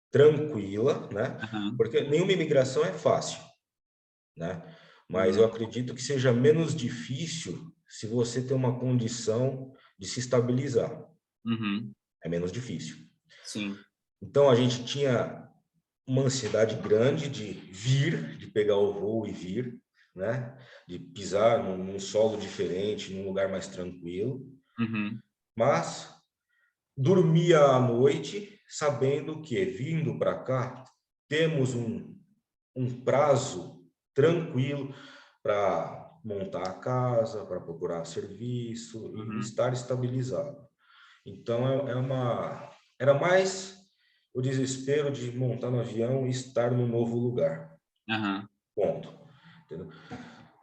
tranquila, né? Aham. Porque nenhuma imigração é fácil, né? Mas eu Uhum. acredito que seja menos difícil se você tem uma condição de se estabilizar. Uhum. É menos difícil. Sim. Então, a gente tinha uma ansiedade grande de vir, de pegar o voo e vir, né? De pisar num solo diferente, num lugar mais tranquilo. Uhum. Mas dormia à noite sabendo que, vindo para cá, temos um prazo tranquilo para montar a casa, para procurar serviço e Uhum. estar estabilizado. Então, era mais o desespero de montar no avião e estar no novo lugar. Aham. Ponto. Entendeu?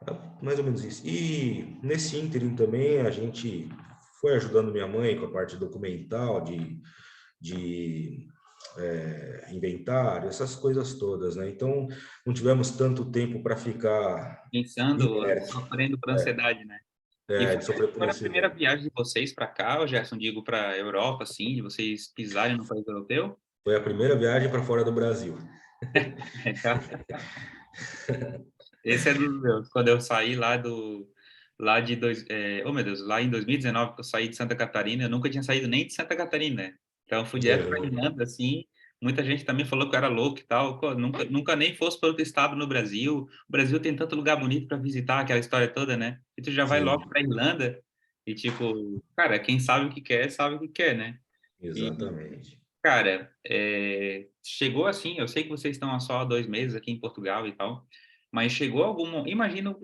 É mais ou menos isso. E nesse ínterim também a gente foi ajudando minha mãe com a parte documental, de inventário, essas coisas todas, né? Então, não tivemos tanto tempo para ficar Pensando, inerte, sofrendo por ansiedade, né? E de sofrer por foi a primeira ansiedade. viagem de vocês para cá, Gerson, digo, para a Europa, assim, de vocês pisarem no país europeu? Foi a primeira viagem para fora do Brasil. Esse é dos meus. Quando eu saí lá de oh meu Deus, lá em 2019, que eu saí de Santa Catarina, eu nunca tinha saído nem de Santa Catarina, né? Então eu fui direto para Irlanda, assim. Muita gente também falou que eu era louco e tal. Pô, nunca nem fosse para outro estado no Brasil. O Brasil tem tanto lugar bonito para visitar, aquela história toda, né? E tu já vai logo Sim, para Irlanda e tipo, cara, quem sabe o que quer, sabe o que quer, né? E, exatamente. cara, chegou assim. Eu sei que vocês estão há só 2 meses aqui em Portugal e tal. mas chegou algum...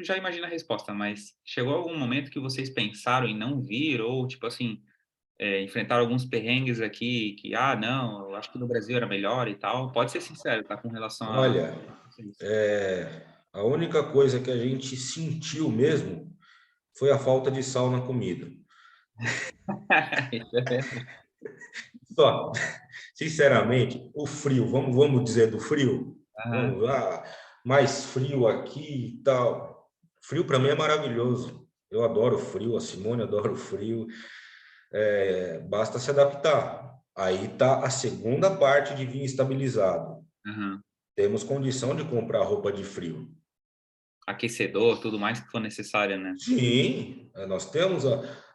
já imagino a resposta, mas chegou algum momento que vocês pensaram em não vir, ou, tipo assim, enfrentaram alguns perrengues aqui, que, não, eu acho que no Brasil era melhor e tal? Pode ser sincero, tá? Com relação a Olha, vocês. a única coisa que a gente sentiu mesmo foi a falta de sal na comida. Só, sinceramente, o frio, vamos dizer do frio? Aham. Mais frio aqui e tal. Frio para mim é maravilhoso. Eu adoro frio, a Simone adora o frio. Basta se adaptar. Aí tá a segunda parte de vir estabilizado. Aham. Temos condição de comprar roupa de frio. Aquecedor, tudo mais que for necessário, né? Sim, nós temos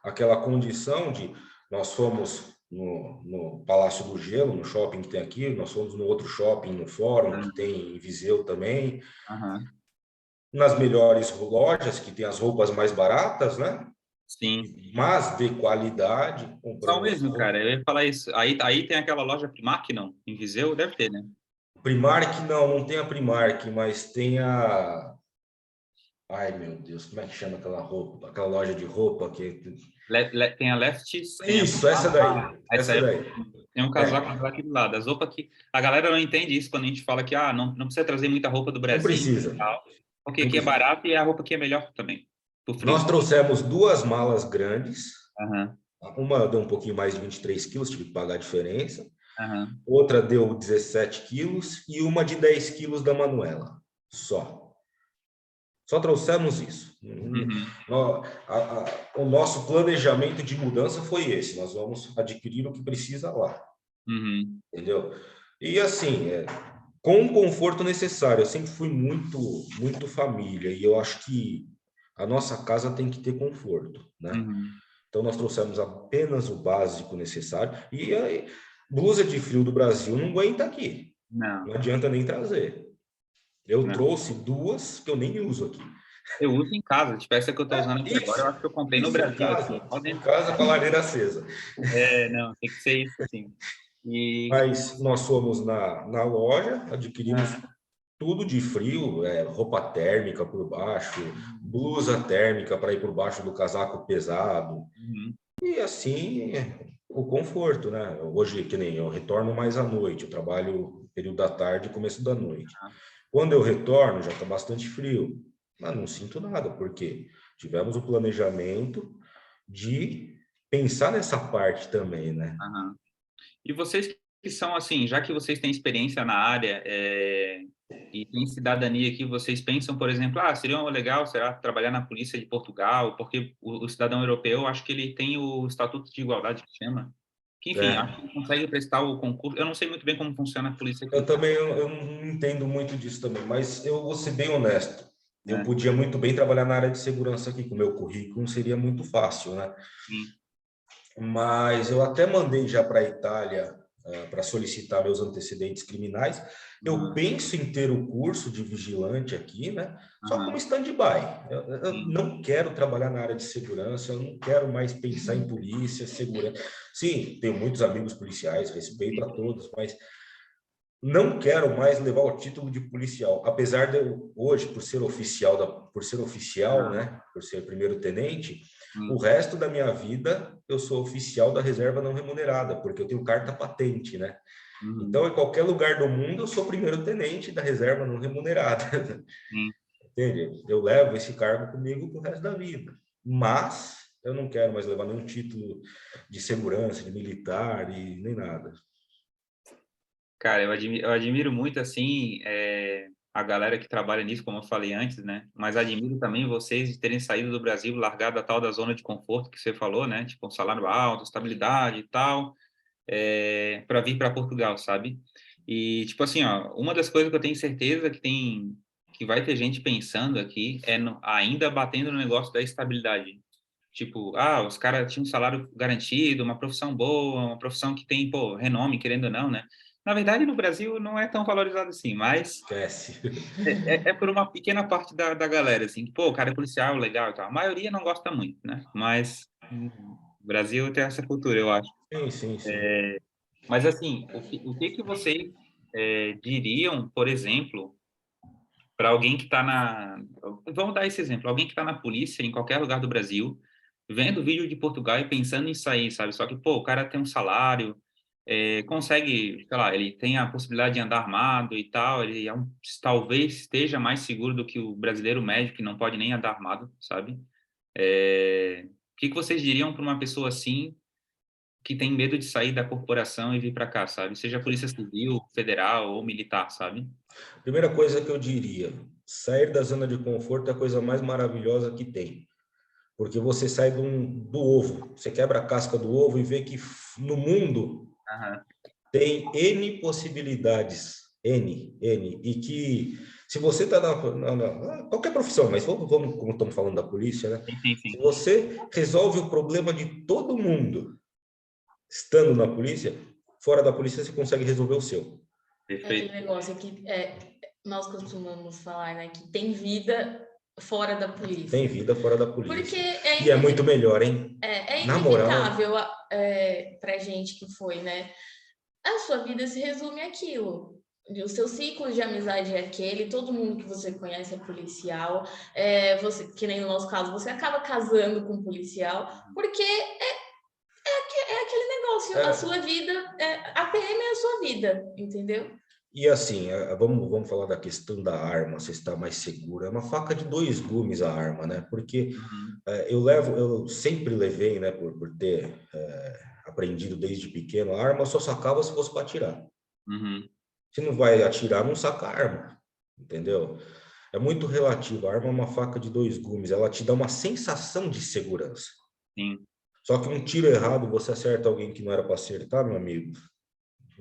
aquela condição de... Nós fomos no Palácio do Gelo, no shopping que tem aqui, nós fomos no outro shopping, no Fórum, que tem em Viseu também, Aham. nas melhores lojas, que tem as roupas mais baratas, né? Sim. Mas de qualidade, Só compramos mesmo, roupa. cara. Eu ia falar isso. Aí tem aquela loja Primark, não? Em Viseu? Deve ter, né? Primark, não tem a Primark, mas tem a... Ai, meu Deus, como é que chama aquela roupa? Aquela loja de roupa que... Tem a Lefties, tem a Isso, essa Primark. daí, Essa essa aí daí. tem um casaco aqui do lado. As roupas que... A galera não entende isso quando a gente fala que não precisa trazer muita roupa do Não Brasil precisa, e tal, porque não aqui é precisa. barato e a roupa aqui é melhor também, pro Nós frio. trouxemos 2 malas grandes. Aham, Uma deu um pouquinho mais de 23 quilos, tive que pagar a diferença. aham. Outra deu 17 quilos e uma de 10 quilos da Manuela. Só trouxemos isso. Uhum, O nosso planejamento de mudança foi esse. Nós vamos adquirir o que precisa lá. uhum, Entendeu? E assim, com o conforto necessário. Eu sempre fui muito família e eu acho que a nossa casa tem que ter conforto, né? uhum. Então, nós trouxemos apenas o básico necessário. E a blusa de frio do Brasil não aguenta aqui. Não, Não adianta nem trazer. Eu não. trouxe 2 que eu nem uso aqui. Eu uso em casa, tipo essa que eu tô usando aqui agora, eu acho que eu comprei no Isso, Brasil aqui. em casa com a lareira acesa. Não, tem que ser isso, sim. E... Mas nós fomos na loja, adquirimos Ah, tudo de frio, roupa térmica por baixo, blusa térmica para ir por baixo do casaco pesado. uhum, E assim, o conforto, né? Hoje, que nem eu retorno mais à noite, eu trabalho período da tarde e começo da noite. Quando eu retorno, já está bastante frio, mas não sinto nada, porque tivemos o planejamento de pensar nessa parte também, né? aham. E vocês que são assim, já que vocês têm experiência na área e têm cidadania aqui, vocês pensam, por exemplo, seria legal, será, trabalhar na polícia de Portugal, porque o cidadão europeu, acho que ele tem o Estatuto de Igualdade, que chama, que, enfim, acho que ele consegue prestar o concurso. Eu não sei muito bem como funciona a polícia Eu aqui, também eu não entendo muito disso também, mas eu vou ser bem honesto. Eu né? podia muito bem trabalhar na área de segurança aqui, com o meu currículo seria muito fácil, né? Sim. Mas eu até mandei já para a Itália para solicitar meus antecedentes criminais. Eu Uhum. penso em ter o curso de vigilante aqui, né? Só como Uhum. stand-by. Eu Sim. não quero trabalhar na área de segurança, eu não quero mais pensar em polícia, segurança. Sim, tenho muitos amigos policiais, respeito a todos, mas não quero mais levar o título de policial, apesar de eu, hoje, por ser oficial, Uhum. né, por ser primeiro-tenente, o Sim. resto da minha vida eu sou oficial da reserva não remunerada, porque eu tenho carta patente, né? Uhum. Então, em qualquer lugar do mundo, eu sou primeiro-tenente da reserva não remunerada. Sim. Entende? Eu levo esse cargo comigo pro resto da vida. Mas eu não quero mais levar nenhum título de segurança, de militar e nem nada. Cara, eu admiro muito, assim, a galera que trabalha nisso, como eu falei antes, né? Mas admiro também vocês de terem saído do Brasil, largado a tal da zona de conforto que você falou, né? Tipo, um salário alto, estabilidade e tal, para vir para Portugal, sabe? E, tipo assim, ó, uma das coisas que eu tenho certeza que vai ter gente pensando aqui ainda batendo no negócio da estabilidade. Tipo, os caras tinham um salário garantido, uma profissão boa, uma profissão que tem, pô, renome, querendo ou não, né? Na verdade, no Brasil não é tão valorizado assim, mas Esquece. é por uma pequena parte da galera, assim, que, pô, o cara é policial, legal e tal. A maioria não gosta muito, né? Mas o Brasil tem essa cultura, eu acho. Sim, sim, sim. Mas, assim, o que que vocês diriam, por exemplo, para alguém que está na... Vamos dar esse exemplo. Alguém que está na polícia, em qualquer lugar do Brasil, vendo vídeo de Portugal e pensando em sair, sabe? Só que, pô, o cara tem um salário, consegue, sei lá, ele tem a possibilidade de andar armado e tal, ele talvez esteja mais seguro do que o brasileiro médio, que não pode nem andar armado, sabe? O que vocês diriam para uma pessoa assim, que tem medo de sair da corporação e vir para cá, sabe? Seja Polícia Civil, Federal ou Militar, sabe? Primeira coisa que eu diria, sair da zona de conforto é a coisa mais maravilhosa que tem. Porque você sai do ovo, você quebra a casca do ovo e vê que no mundo tem N possibilidades, N, e que se você está na qualquer profissão, mas vamos, como estamos falando da polícia, né? Sim. Se você resolve o problema de todo mundo estando na polícia, fora da polícia você consegue resolver o seu. Perfeito. Aquele negócio que nós costumamos falar, né? Que tem vida fora da polícia. Tem vida fora da polícia. Porque é muito melhor, hein? É na moral, inevitável pra gente que foi, né? A sua vida se resume àquilo. O seu ciclo de amizade é aquele, todo mundo que você conhece é policial, você, que nem no nosso caso, você acaba casando com um policial, porque é aquele negócio, a sua vida, a PM é a sua vida, entendeu? E assim, vamos falar da questão da arma, se está mais segura. É uma faca de dois gumes a arma, né? Porque eu sempre levei, né, por ter aprendido desde pequeno, a arma só sacava se fosse para atirar. Se não vai atirar, não saca a arma, entendeu? É muito relativo. A arma é uma faca de dois gumes, ela te dá uma sensação de segurança. Sim. Só que um tiro errado, você acerta alguém que não era para acertar, meu amigo,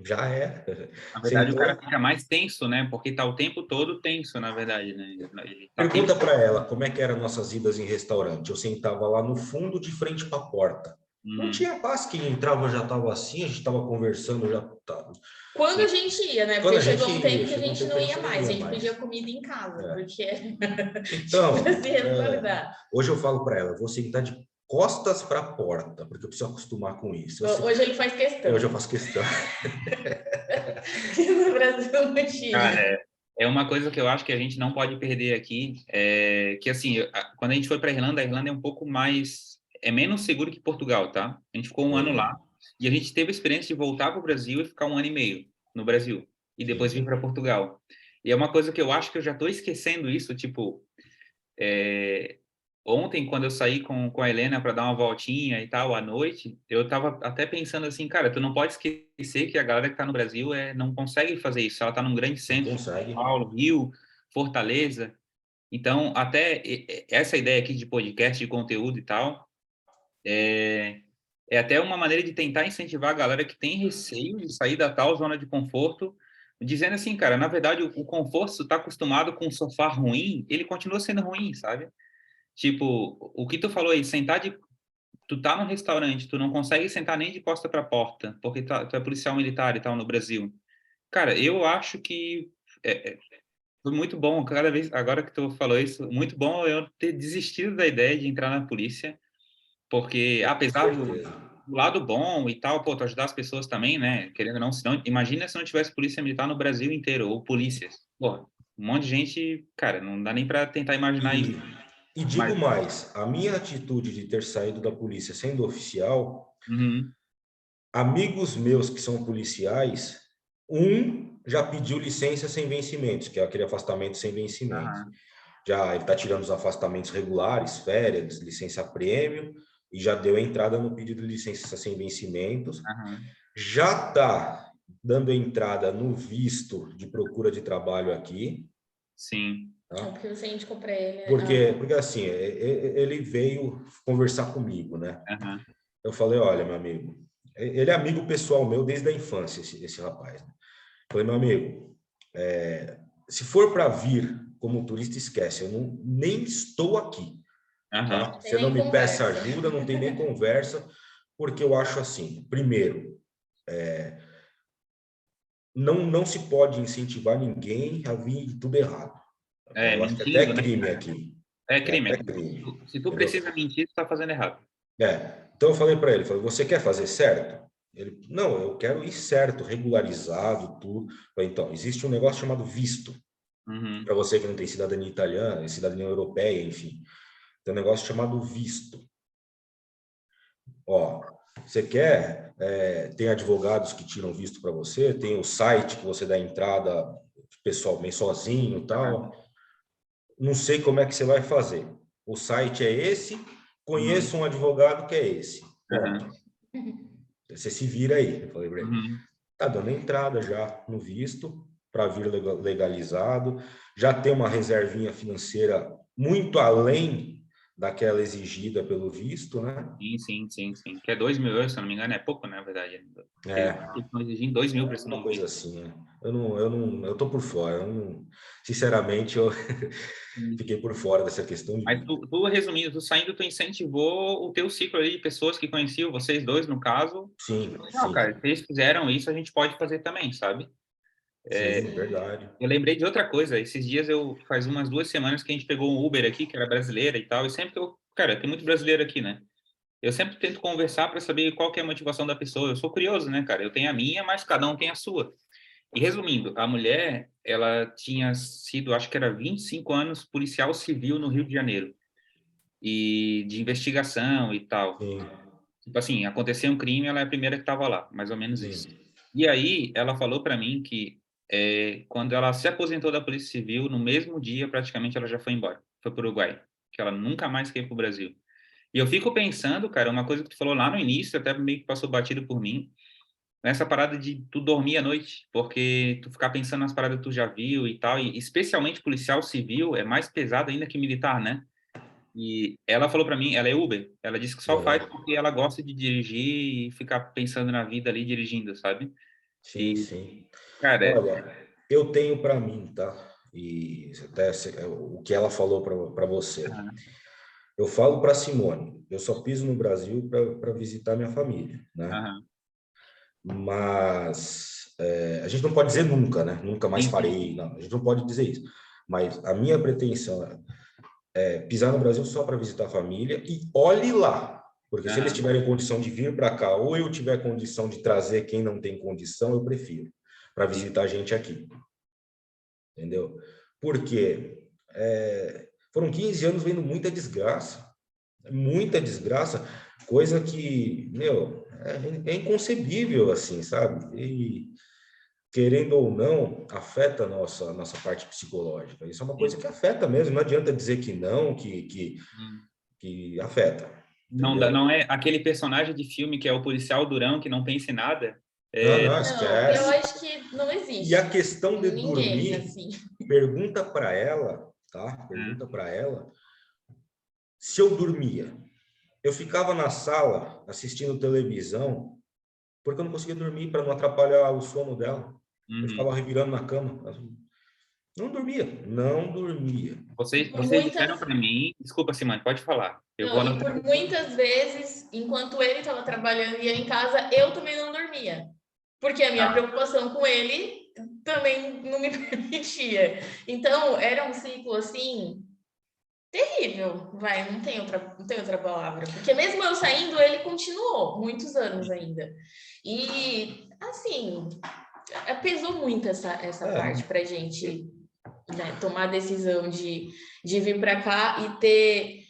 já é. Na verdade, o cara fica mais tenso, né? Porque tá o tempo todo tenso, na verdade, né? Pergunta para ela como é que eram nossas idas em restaurante. Eu sentava lá no fundo, de frente para a porta. Não tinha paz, quem entrava já estava assim, a gente estava conversando, já estava... Quando a gente ia, né? Porque chegou um tempo que a gente não ia mais, a gente pedia comida em casa, porque então, para se resguardar. Hoje eu falo para ela, vou sentar de costas para a porta, porque eu preciso acostumar com isso. Hoje ele faz questão. Hoje eu faço questão. No Brasil não tinha. Cara, é uma coisa que eu acho que a gente não pode perder aqui, que assim, quando a gente foi para a Irlanda é um pouco mais, menos seguro que Portugal, tá? A gente ficou um ano lá, e a gente teve a experiência de voltar para o Brasil e ficar 1 ano e meio no Brasil, e depois vir para Portugal. E é uma coisa que eu acho que eu já estou esquecendo isso, tipo... Ontem, quando eu saí com a Helena para dar uma voltinha e tal, à noite, eu estava até pensando assim, cara, tu não pode esquecer que a galera que está no Brasil não consegue fazer isso. Ela está num grande centro, São Paulo, Rio, Fortaleza. Então, até essa ideia aqui de podcast, de conteúdo e tal, é até uma maneira de tentar incentivar a galera que tem receio de sair da tal zona de conforto, dizendo assim, cara, na verdade, o conforto, se tu tá acostumado com um sofá ruim, ele continua sendo ruim, sabe? Tipo, o que tu falou aí, tu tá no restaurante, tu não consegue sentar nem de costa para porta, porque tu é policial militar e tal no Brasil. Cara, eu acho que foi muito bom, cada vez, agora que tu falou isso, muito bom eu ter desistido da ideia de entrar na polícia, porque apesar do lado bom e tal, pô, tu ajudar as pessoas também, né, querendo ou não, senão, imagina se não tivesse polícia militar no Brasil inteiro, ou polícias. Pô, um monte de gente, cara, não dá nem para tentar imaginar isso. E digo mais, a minha atitude de ter saído da polícia sendo oficial, amigos meus que são policiais, já pediu licença sem vencimentos, que é aquele afastamento sem vencimentos. Já ele está tirando os afastamentos regulares, férias, licença-prêmio, e já deu entrada no pedido de licença sem vencimentos. Já está dando entrada no visto de procura de trabalho aqui. Sim. Porque você indicou para ele. Porque assim, ele veio conversar comigo, né? Eu falei, olha, meu amigo, ele é amigo pessoal meu desde a infância, esse rapaz. Né? Falei, meu amigo, se for para vir como turista, esquece, eu nem estou aqui. Tá? Você não me peça ajuda, não tem nem conversa, porque eu acho assim, primeiro, não se pode incentivar ninguém a vir tudo errado. Eu acho que até crime aqui. É crime. Se tu precisa mentir, tu tá fazendo errado. Então eu falei para ele, você quer fazer certo? Ele, não, eu quero ir certo, regularizado, tudo. Falei, então, existe um negócio chamado visto. Uhum. Para você que não tem cidadania italiana, cidadania europeia, enfim. Tem um negócio chamado visto. Ó, você quer, tem advogados que tiram visto para você, tem o site que você dá entrada pessoalmente, sozinho e tal. Não sei como é que você vai fazer. O site é esse, conheço um advogado que é esse. Pronto. Você se vira aí. Eu falei para ele. Tá dando entrada já no visto para vir legalizado. Já tem uma reservinha financeira muito além daquela exigida pelo visto, né? Sim. Que é 2 mil euros, se eu não me engano, é pouco, né, na verdade. Eles estão exigindo 2 mil para esse Uma coisa assim, né? Eu tô por fora. Sinceramente, eu fiquei por fora dessa questão de Mas tu, resumindo, tu saindo, tu incentivou o teu ciclo aí de pessoas que conheciam, vocês dois, no caso. Sim, Não, sim. cara, se eles fizeram isso, a gente pode fazer também, sabe? Sim, verdade. Eu lembrei de outra coisa. Esses dias, faz umas 2 semanas que a gente pegou um Uber aqui, que era brasileira e tal, e sempre que cara, tem muito brasileiro aqui, né? Eu sempre tento conversar para saber qual que é a motivação da pessoa. Eu sou curioso, né, cara? Eu tenho a minha, mas cada um tem a sua. E resumindo, a mulher, ela tinha sido, acho que era 25 anos, policial civil no Rio de Janeiro. E de investigação e tal. Sim, Tipo assim, aconteceu um crime, ela é a primeira que estava lá, mais ou menos isso. sim. E aí, ela falou para mim que quando ela se aposentou da Polícia Civil, no mesmo dia, praticamente, ela já foi embora. Foi para o Uruguai, que ela nunca mais quer ir para o Brasil. E eu fico pensando, cara, uma coisa que tu falou lá no início, até meio que passou batido por mim, nessa parada de tu dormir à noite, porque tu ficar pensando nas paradas que tu já viu e tal, e especialmente policial civil é mais pesado ainda que militar, né? E ela falou para mim, ela é Uber, ela disse que só faz porque ela gosta de dirigir e ficar pensando na vida ali dirigindo, sabe? Sim, E, sim. cara, Olha, eu tenho para mim, tá? E até o que ela falou para você. Eu falo para Simone, eu só piso no Brasil para visitar minha família, né? aham, Mas a gente não pode dizer nunca, né? Nunca mais sim, sim, farei, não. A gente não pode dizer isso. Mas a minha pretensão é pisar no Brasil só para visitar a família e olhe lá. Porque se eles aham, tiverem condição de vir para cá ou eu tiver condição de trazer quem não tem condição, eu prefiro para sim, visitar a gente aqui. Entendeu? Porque foram 15 anos vendo muita desgraça, coisa que, meu, é inconcebível, assim, sabe? E, querendo ou não, afeta a nossa parte psicológica. Isso é uma coisa sim. que afeta mesmo, não adianta dizer que não, Hum. que afeta, Não dá, entendeu? não é aquele personagem de filme que é o policial durão que não pensa em nada. Não, não, Não, eu esquece. acho que não E a existe questão de ninguém dormir, assim. pergunta para ela, tá? Pergunta para ela se eu dormia. Eu ficava na sala assistindo televisão porque eu não conseguia dormir para não atrapalhar o sono dela. Eu Uhum. ficava revirando na cama. Não dormia, não dormia. E Vocês, por vocês disseram muitas para mim, desculpa, Simone, pode falar. Eu vou Não, e por anotar. muitas vezes, enquanto ele estava trabalhando e ia em casa, eu também não dormia. Porque a minha Tá. preocupação com ele também não me permitia. Então, era um ciclo assim terrível, vai, não tem outra palavra. Porque mesmo eu saindo, ele continuou muitos anos ainda. E assim, pesou muito essa parte É, pra gente, né, tomar a decisão de vir para cá e ter.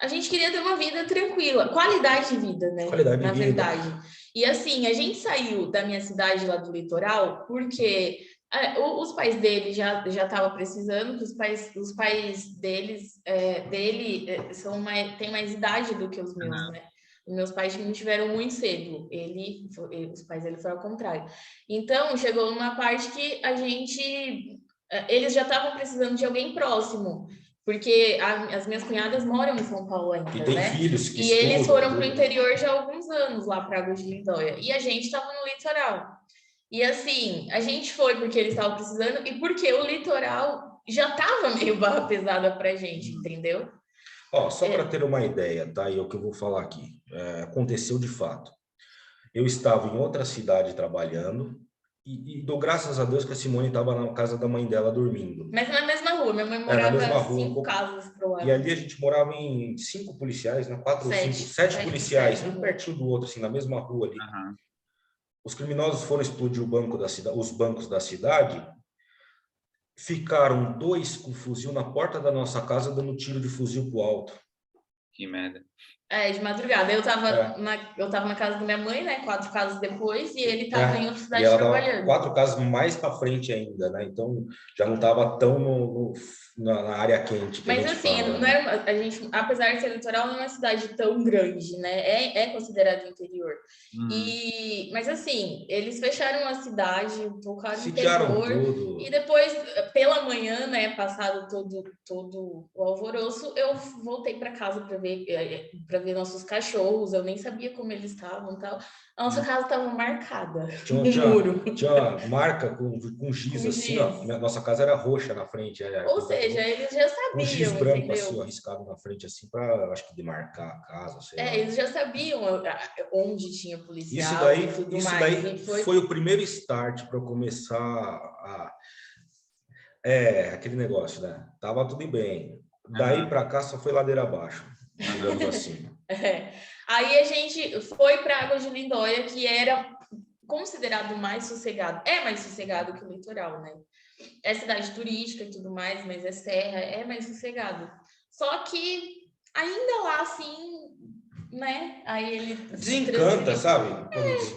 A gente queria ter uma vida tranquila, qualidade de vida, né? qualidade de Na vida. verdade. E assim, a gente saiu da minha cidade lá do litoral porque os pais dele já estavam precisando, que os pais dele têm mais idade do que os meus, Uhum. né? Os meus pais me tiveram muito cedo, os pais dele foram ao contrário. Então, chegou numa parte que eles já estavam precisando de alguém próximo, porque as minhas cunhadas moram em São Paulo E ainda, tem né? filhos que E eles estudam, foram para o tudo. interior já há alguns anos, lá para Águas de Lindóia. E a gente estava no litoral. E assim, a gente foi porque eles estavam precisando e porque o litoral já estava meio barra pesada para a gente, entendeu? Ó, só para ter uma ideia, tá? E é o que eu vou falar aqui. Aconteceu de fato. Eu estava em outra cidade trabalhando e dou graças a Deus que a Simone estava na casa da mãe dela dormindo. Mas na mesma rua, minha mãe Na morava mesma rua, 5 casas pro e lado. ali a gente morava em 5 policiais, né? 4 ou 5, 7 policiais, Sete um ruas. pertinho do outro, assim, na mesma rua ali. Aham. Os criminosos foram explodir os bancos da cidade, Ficaram 2 com fuzil na porta da nossa casa, dando tiro de fuzil pro alto. Que merda. De madrugada. Eu tava na casa da minha mãe, né? 4 casas depois, e ele tava em outra cidade e ela trabalhando. tava 4 casas mais para frente ainda, né? Então já não estava tão na área quente. Mas assim, fala, não era a gente, apesar de ser litoral, não é uma cidade tão grande, né? É considerado interior. Mas assim, eles fecharam a cidade, tocaram no terror. Tudo. E depois, pela manhã, né? Passado todo o alvoroço, eu voltei para casa para ver nossos cachorros. Eu nem sabia como eles estavam, tal. A nossa casa estava marcada no muro. Tinha uma marca com giz, assim, ó. Nossa casa era roxa na frente. Ou seja, eles já sabiam, um giz branco, entendeu? assim, ó, arriscado na frente, assim, para, acho que, demarcar a casa, sei lá. Eles já sabiam onde tinha policial. Isso daí foi o primeiro start para eu começar aquele negócio, né? Tava tudo bem. Daí para cá só foi ladeira abaixo, digamos assim. Aí a gente foi para Águas de Lindóia, que era considerado mais sossegado. É mais sossegado que o litoral, né? É cidade turística e tudo mais, mas é serra, é mais sossegado. Só que ainda lá, assim, né? Aí ele desencanta, sabe?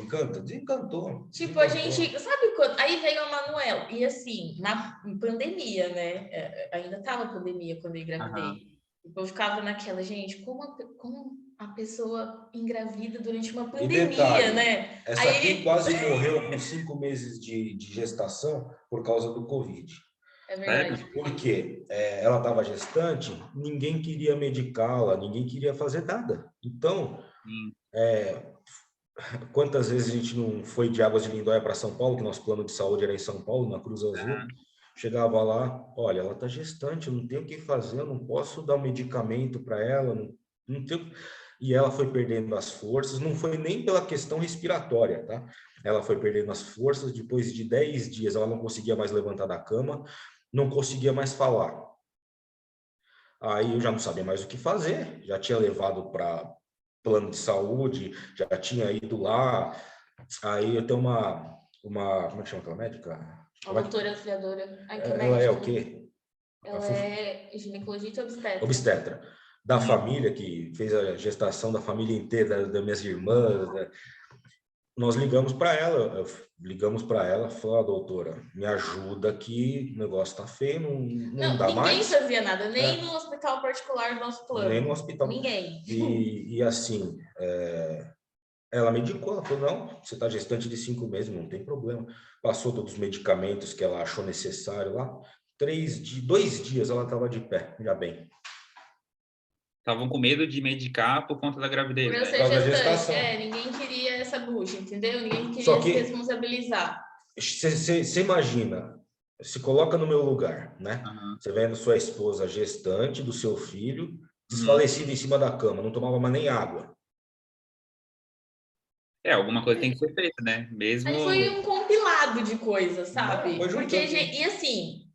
Quando desencantou. Tipo, a gente, sabe quando? Aí veio a Manuel, e assim, na pandemia, né? Ainda tava pandemia quando eu engravidei. Eu ficava naquela, gente, como a pessoa engravida durante uma pandemia, detalhe, né? Essa aqui quase morreu com 5 meses de gestação por causa do Covid. É verdade. Porque ela estava gestante, ninguém queria medicá-la, ninguém queria fazer nada. Então, quantas vezes a gente não foi de Águas de Lindóia para São Paulo, que nosso plano de saúde era em São Paulo, na Cruz Azul, chegava lá, olha, ela está gestante, eu não tenho o que fazer, eu não posso dar um medicamento para ela, não tenho... E ela foi perdendo as forças, não foi nem pela questão respiratória, tá? Ela foi perdendo as forças, depois de 10 dias ela não conseguia mais levantar da cama, não conseguia mais falar. Aí eu já não sabia mais o que fazer, já tinha levado para plano de saúde, já tinha ido lá. Aí eu tenho uma como é que chama aquela médica? A doutora auxiliadora. Ela é o quê? Ela é ginecologista obstetra. Obstetra. Da família, que fez a gestação da família inteira, das minhas irmãs, né? Nós ligamos para ela, falou, doutora, me ajuda que o negócio tá feio, não dá mais. Ninguém fazia nada, nem no hospital particular do nosso plano. Nem no hospital. Ninguém. E assim, ela medicou, ela falou, não, você está gestante de 5 meses, não tem problema. Passou todos os medicamentos que ela achou necessário lá. 2 dias ela estava de pé, já bem. Estavam com medo de medicar por conta da gravidez. Por eu ser gestante, ninguém queria essa bucha, entendeu? Ninguém queria se responsabilizar. Você imagina, se coloca no meu lugar, né? Você vendo sua esposa gestante do seu filho, desfalecida em cima da cama, não tomava mais nem água. Alguma coisa tem que ser feita, né? Mesmo... Aí foi um compilado de coisas, sabe? Porque, e assim,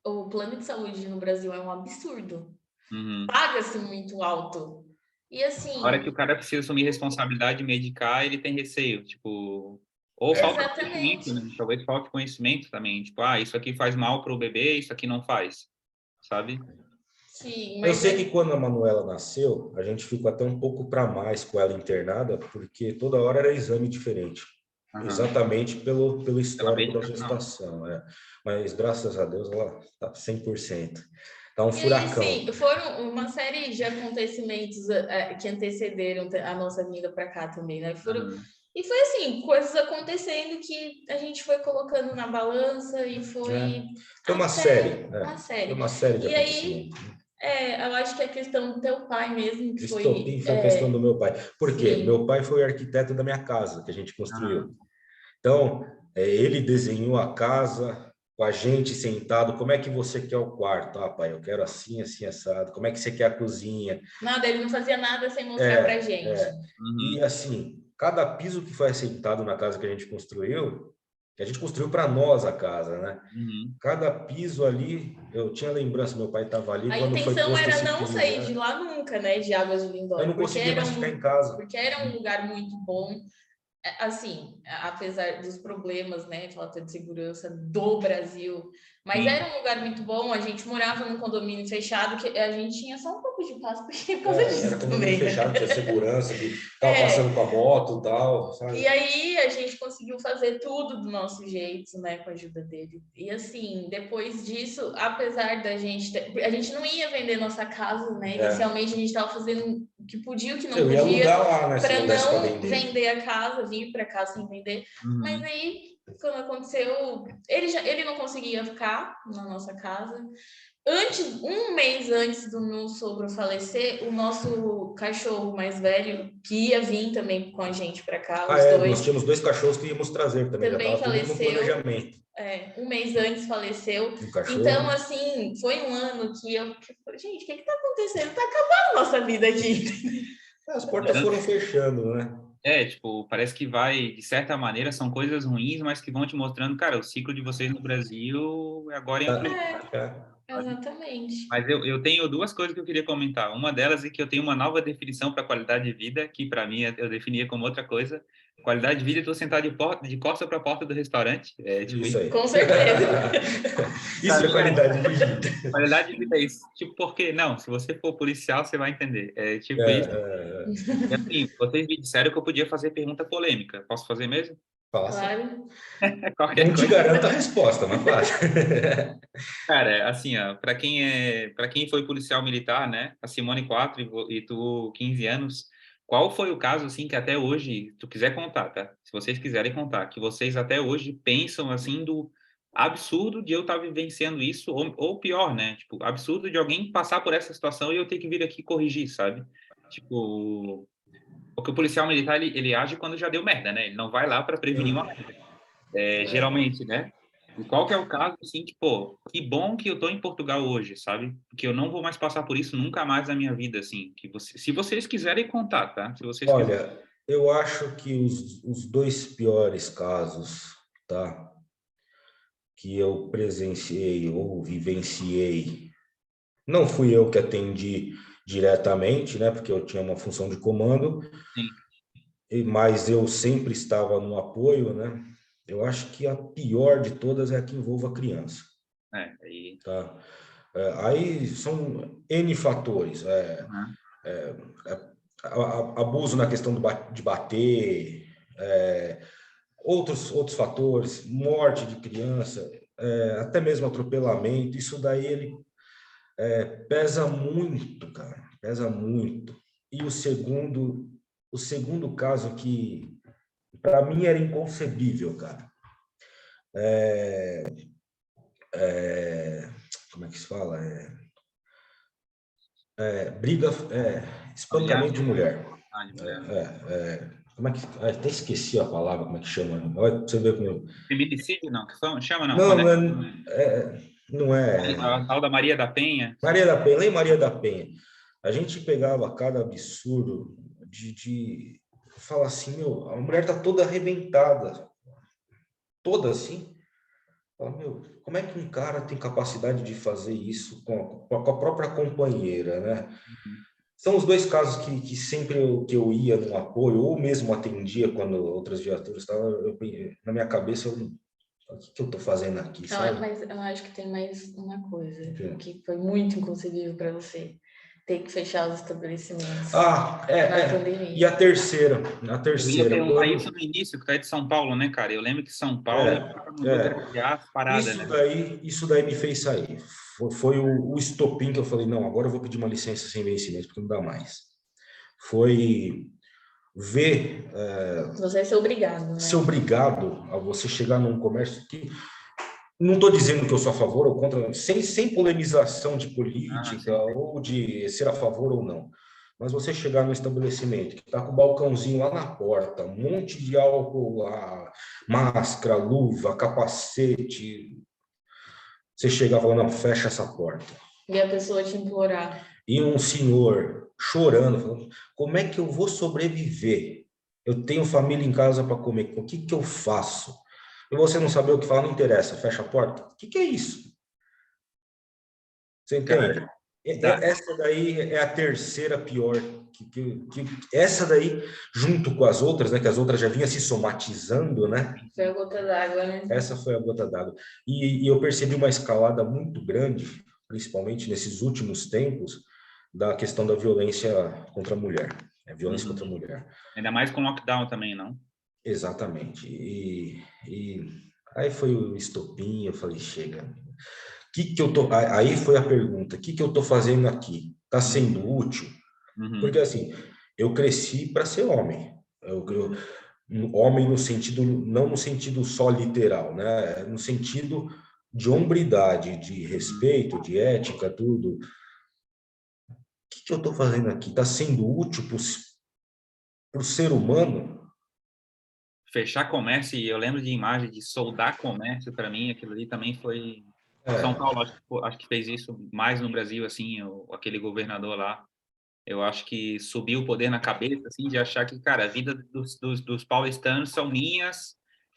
o plano de saúde no Brasil é um absurdo. Paga-se muito alto. E assim... Na hora que o cara precisa assumir responsabilidade de medicar, ele tem receio, tipo... Ou falta conhecimento, né? Talvez falte conhecimento também. Tipo, isso aqui faz mal para o bebê, isso aqui não faz, sabe? Sim, mas... Eu sei que quando a Manuela nasceu, a gente ficou até um pouco para mais com ela internada, porque toda hora era exame diferente. Exatamente pelo histórico da gestação. Mas, graças a Deus, ela está 100%. Tá um furacão. Sim, foram uma série de acontecimentos que antecederam a nossa vinda para cá também, né? E foi assim, coisas acontecendo que a gente foi colocando na balança e foi... Foi uma série. Foi uma série de acontecimentos. Eu acho que a questão do teu pai mesmo que foi a questão do meu pai. Por quê? Meu pai foi o arquiteto da minha casa, que a gente construiu. Então, ele desenhou a casa com a gente sentado. Como é que você quer o quarto? Pai, eu quero assim, assim, assado. Como é que você quer a cozinha? Nada, ele não fazia nada sem mostrar pra gente. E assim, cada piso que foi assentado na casa que a gente construiu para nós a casa, né? Cada piso ali, eu tinha lembrança, meu pai estava ali. A intenção era não sair de lá nunca, né? De Águas de Lindóia. Eu não conseguia mais ficar em casa. Porque era um lugar muito bom. assim, apesar dos problemas, né, falta de segurança do Brasil, mas Sim. era um lugar muito bom. A gente morava num condomínio fechado, que a gente tinha só um pouco de paz por causa disso Era condomínio também, né? fechado, tinha segurança, que tava passando com a moto e tal, sabe? E aí a gente conseguiu fazer tudo do nosso jeito, né, com a ajuda dele. E assim, depois disso, apesar da gente... a gente não ia vender nossa casa, né? Inicialmente a gente estava fazendo o que podia, o que não Eu ia podia, alugar lá, né? Se para não desse para não vender. vender a casa, vir para casa sem vender. Mas aí, quando aconteceu, ele não conseguia ficar na nossa casa. Um mês antes do meu sogro falecer, o nosso cachorro mais velho, que ia vir também com a gente para cá, os Nós dois, tínhamos 2 cachorros que íamos trazer também, já também estava tudo no faleceu. planejamento. Um mês antes faleceu. Um cachorro. Então, assim, foi um ano que eu falei, gente, o que está acontecendo? Está acabando a nossa vida aqui. As portas foram fechando, né? Tipo, parece que vai, de certa maneira, são coisas ruins, mas que vão te mostrando, cara, o ciclo de vocês no Brasil agora é Exatamente. Mas eu tenho duas coisas que eu queria comentar. Uma delas é que eu tenho uma nova definição para qualidade de vida, que para mim eu definia como outra coisa. Qualidade de vida é tu sentar de costas para a porta do restaurante. Tipo Isso aí. Com certeza. Isso é qualidade de vida. Qualidade de vida é isso. Tipo, porque não, se você for policial, você vai entender. Tipo isso. E assim, vocês me disseram que eu podia fazer pergunta polêmica. Posso fazer mesmo? Claro. Qualquer Não te coisa. garanto a resposta, mas faz. Cara, assim, ó, para quem foi policial militar, né? A Simone 4 e tu 15 anos. Qual foi o caso assim que até hoje, tu quiser contar, tá? Se vocês quiserem contar, que vocês até hoje pensam assim do absurdo de eu estar vivenciando isso ou pior, né? Tipo, absurdo de alguém passar por essa situação e eu ter que vir aqui corrigir, sabe? Tipo, porque o policial militar ele age quando já deu merda, né? Ele não vai lá para prevenir uma merda. Geralmente, né? E qual que é o caso, assim, que, pô, que bom que eu tô em Portugal hoje, sabe? Porque eu não vou mais passar por isso nunca mais na minha vida, assim. Se vocês quiserem contar, tá? Se vocês quiserem. Olha, eu acho que os 2 piores casos, tá? Que eu presenciei ou vivenciei, não fui eu que atendi diretamente, né? Porque eu tinha uma função de comando, Sim. mas eu sempre estava no apoio, né? Eu acho que a pior de todas é a que envolva a criança. Aí... Tá? Aí são N fatores. Abuso na questão de bater, outros fatores, morte de criança, até mesmo atropelamento. Isso daí ele pesa muito, cara, pesa muito. E o segundo caso que para mim era inconcebível, cara. Como é que se fala? Briga, espancamento de mulher. de mulher. Como é que... até esqueci a palavra, como é que chama. Olha, você vê como... Feminicídio, não? Que chama, não? Não, não A tal da Maria da Penha. Maria da Penha, nem Maria da Penha. A gente pegava cada absurdo de falar assim, meu, a mulher tá toda arrebentada. Toda assim. Fala, meu, como é que um cara tem capacidade de fazer isso com a própria companheira, né? São os 2 casos que sempre que eu ia no apoio, ou mesmo atendia quando outras viaturas estavam, na minha cabeça, o que eu estou fazendo aqui, sabe? Mas eu acho que tem mais uma coisa que foi muito inconcebível para você. Ter que fechar os estabelecimentos na pandemia. E a terceira. Eu ia perguntar isso no início, que tu é de São Paulo, né, cara? Eu lembro que São Paulo as paradas, né? Isso daí me fez sair. Foi o estopim que eu falei, não, agora eu vou pedir uma licença sem vencimento, porque não dá mais. Foi ver... você ser obrigado, né? Ser obrigado a você chegar num comércio que... Não estou dizendo que eu sou a favor ou contra, sem polemização de política ou de ser a favor ou não. Mas você chegar no estabelecimento que está com o balcãozinho lá na porta, um monte de álcool lá, máscara, luva, capacete, você chegar e falar, não, fecha essa porta. E a pessoa te implorar. E um senhor chorando, falando, como é que eu vou sobreviver? Eu tenho família em casa para comer, o que eu faço? E você não saber o que falar, não interessa, fecha a porta. O que é isso? Você entende? Essa daí é a terceira pior. Essa daí, junto com as outras, né? Que as outras já vinham se somatizando, né? Foi a gota d'água, né? Essa foi a gota d'água. E eu percebi uma escalada muito grande, principalmente nesses últimos tempos, da questão da violência contra a mulher. Violência contra a mulher. Ainda mais com lockdown também, não? Exatamente. E aí foi o estopim, eu falei, chega. Que eu tô... Aí foi a pergunta, o que eu tô fazendo aqui? Tá sendo útil? Porque assim, eu cresci para ser homem. Homem no sentido, não no sentido só literal, né? No sentido de hombridade, de respeito, de ética, tudo. O que eu tô fazendo aqui? Tá sendo útil para o ser humano? Fechar comércio, e eu lembro de imagem de soldar comércio, para mim, aquilo ali também foi... São Paulo, acho que fez isso mais no Brasil, assim, aquele governador lá. Eu acho que subiu o poder na cabeça, assim, de achar que, cara, a vida dos paulistanos são minhas.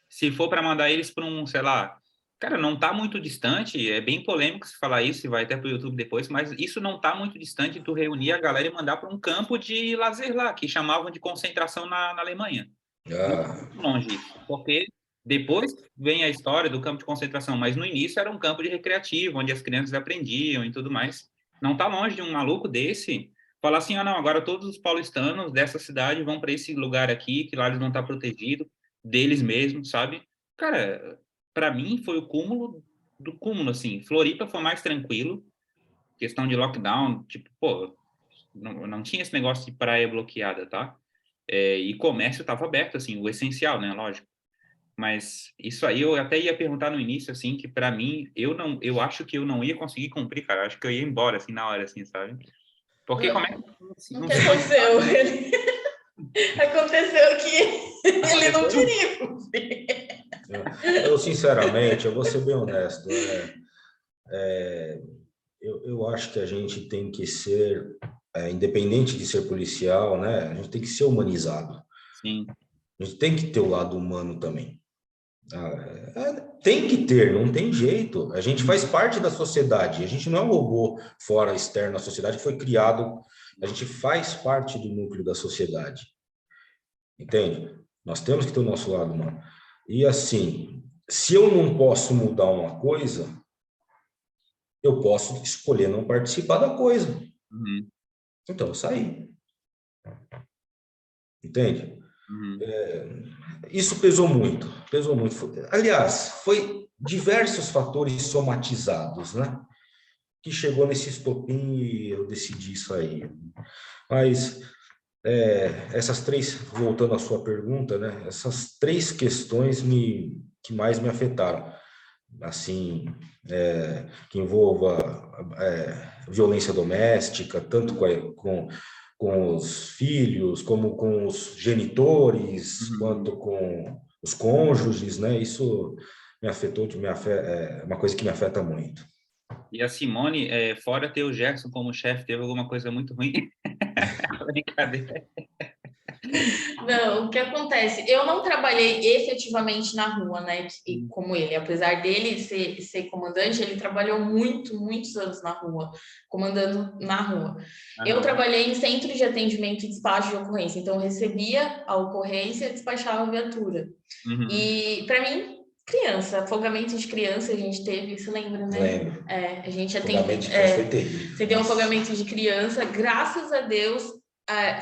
Se for para mandar eles para um, sei lá... Cara, não está muito distante, é bem polêmico se falar isso, vai até para o YouTube depois, mas isso não está muito distante de tu reunir a galera e mandar para um campo de lazer lá, que chamavam de concentração na Alemanha. Não está muito longe isso, porque depois vem a história do campo de concentração, mas no início era um campo de recreativo, onde as crianças aprendiam e tudo mais. Não está longe de um maluco desse falar assim, não, agora todos os paulistanos dessa cidade vão para esse lugar aqui, que lá eles vão estar protegidos deles mesmos, sabe? Cara, para mim foi o cúmulo do cúmulo, assim. Floripa foi mais tranquilo, questão de lockdown, tipo, pô, não tinha esse negócio de praia bloqueada, tá? E comércio estava aberto, assim, o essencial, né, lógico. Mas isso aí eu até ia perguntar no início, assim, que para mim, eu acho que eu não ia conseguir cumprir, cara. Eu acho que eu ia embora, assim, na hora, assim, sabe? Porque como é que... O que aconteceu? Aconteceu que ele não queria cumprir. Eu, sinceramente, eu vou ser bem honesto. Eu acho que a gente tem que ser, independente de ser policial, né? A gente tem que ser humanizado. Sim. A gente tem que ter o lado humano também. Tem que ter, não tem jeito. A gente faz parte da sociedade. A gente não é um robô fora, externo à sociedade, que foi criado. A gente faz parte do núcleo da sociedade. Entende? Nós temos que ter o nosso lado humano. E assim, se eu não posso mudar uma coisa, eu posso escolher não participar da coisa. Então, eu saí. Entende? Isso pesou muito, pesou muito. Aliás, foi diversos fatores somatizados, né? Que chegou nesse estopim e eu decidi isso aí. Mas essas três, voltando à sua pergunta, né? Essas três questões que mais me afetaram. Assim, que envolva violência doméstica, tanto com os filhos, como com os genitores, quanto com os cônjuges, né? Isso me afetou, é uma coisa que me afeta muito. E a Simone, fora ter o Gerson como chefe, teve alguma coisa muito ruim? Brincadeira. Não, o que acontece? Eu não trabalhei efetivamente na rua, né? Como ele, apesar dele ser comandante, ele trabalhou muitos anos na rua, comandando na rua. Eu trabalhei em centro de atendimento e despacho de ocorrência, então eu recebia a ocorrência e despachava a viatura. E para mim, criança, afogamento de criança a gente teve, você lembra, né? Lembro. A gente Afogamento de criança foi terrível. Você deu um afogamento de criança, graças a Deus.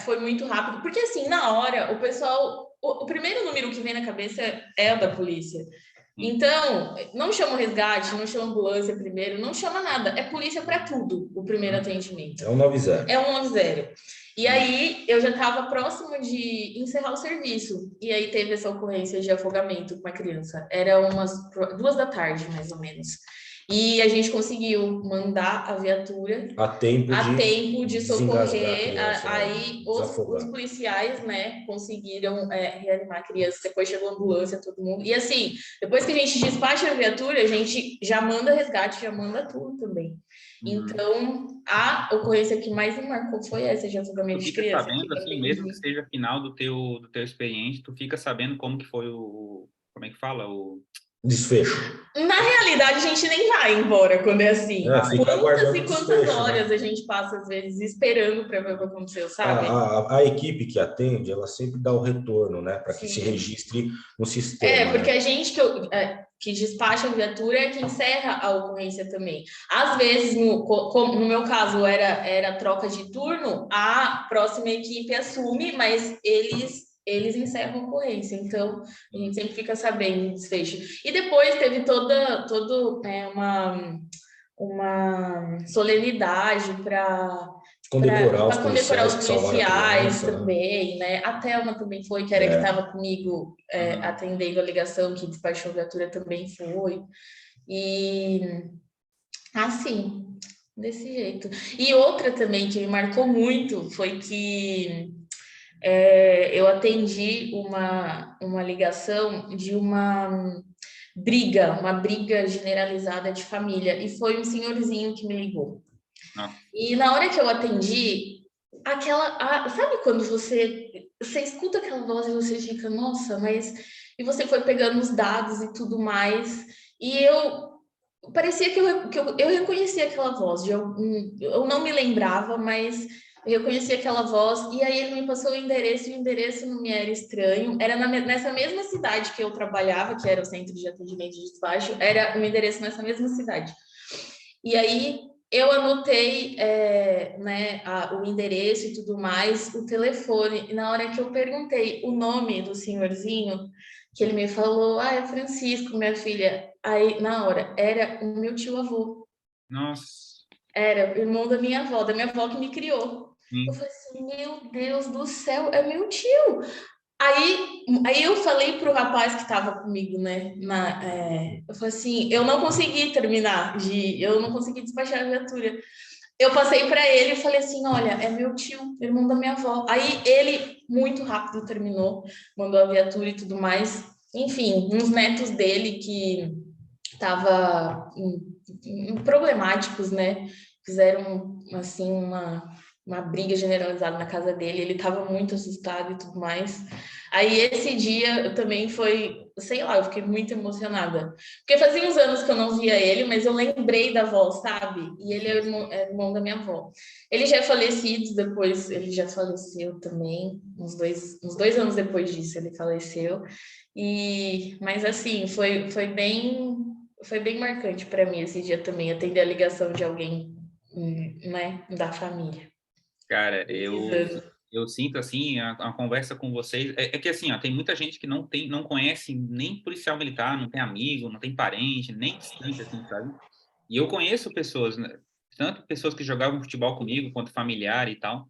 Foi muito rápido, porque assim, na hora, o pessoal, o primeiro número que vem na cabeça é o da polícia. Então, não chama o resgate, não chama ambulância primeiro, não chama nada, é polícia para tudo, o primeiro atendimento. É um 90. É um 90. E aí, eu já estava próximo de encerrar o serviço, e aí teve essa ocorrência de afogamento com uma criança. Era umas 2 da tarde, mais ou menos. E a gente conseguiu mandar a viatura a tempo de socorrer. Aí os policiais, né, conseguiram reanimar a criança. Depois chegou a ambulância, todo mundo. E assim, depois que a gente despacha a viatura, a gente já manda resgate, já manda tudo também. Então, a ocorrência que mais me marcou foi essa de afogamento de criança. Sabendo, assim, mesmo que seja final do teu expediente, tu fica sabendo como que foi como é que fala? Desfecho. Na realidade, a gente nem vai embora quando é assim. Fica Quantas aguardando e o quantas desfecho, horas né? a gente passa, às vezes, esperando para ver o que aconteceu, A, sabe? a equipe que atende, ela sempre dá o retorno, né? Para que se Sim. registre no sistema, Porque né? a gente que despacha a viatura é que encerra a ocorrência também. Às vezes, no meu caso, era troca de turno, a próxima equipe assume, mas eles encerram a ocorrência. Então, a gente sempre fica sabendo do desfecho. E depois teve uma solenidade Condecorar os para condecorar policiais os que salvaram a policiais criança, né? também, né? A Thelma também foi, que era que É, estava comigo atendendo a ligação, que despachou a viatura também foi. E assim, desse jeito. E outra também que me marcou muito foi que eu atendi uma ligação de uma briga generalizada de família, e foi um senhorzinho que me ligou. Nossa. E na hora que eu atendi, sabe quando você escuta aquela voz e você fica, nossa, mas... E você foi pegando os dados e tudo mais, e parecia que eu reconhecia aquela voz, eu não me lembrava, mas eu reconhecia aquela voz, e aí ele me passou o endereço, e o endereço não me era estranho, era nessa mesma cidade que eu trabalhava, que era o centro de atendimento de despacho, era o endereço nessa mesma cidade. E aí eu anotei né, o endereço e tudo mais, o telefone, e na hora que eu perguntei o nome do senhorzinho, que ele me falou, é Francisco, minha filha, aí na hora, era o meu tio-avô. Nossa. Era o irmão da minha avó que me criou. Eu falei assim, meu Deus do céu, é meu tio. Aí eu falei pro rapaz que estava comigo, né? Eu falei assim, eu não consegui eu não consegui despachar a viatura. Eu passei para ele e falei assim, olha, é meu tio, irmão da minha avó. Aí ele, muito rápido, terminou, mandou a viatura e tudo mais. Enfim, uns netos dele que estavam problemáticos, né? Fizeram, assim, uma briga generalizada na casa dele, ele estava muito assustado e tudo mais. Aí esse dia também foi, sei lá, eu fiquei muito emocionada. Porque fazia uns anos que eu não via ele, mas eu lembrei da voz, sabe? E ele é irmão da minha avó. Ele já é falecido depois, ele já faleceu também, uns dois anos depois disso ele faleceu. Mas assim, foi bem marcante para mim esse dia também, atender a ligação de alguém, né, da família. Cara, Precisando. eu sinto assim a conversa com vocês é que assim, ó, tem muita gente que não conhece nem policial militar, não tem amigo, não tem parente, nem distante assim, sabe? E eu conheço pessoas, né, tanto pessoas que jogavam futebol comigo quanto familiar e tal.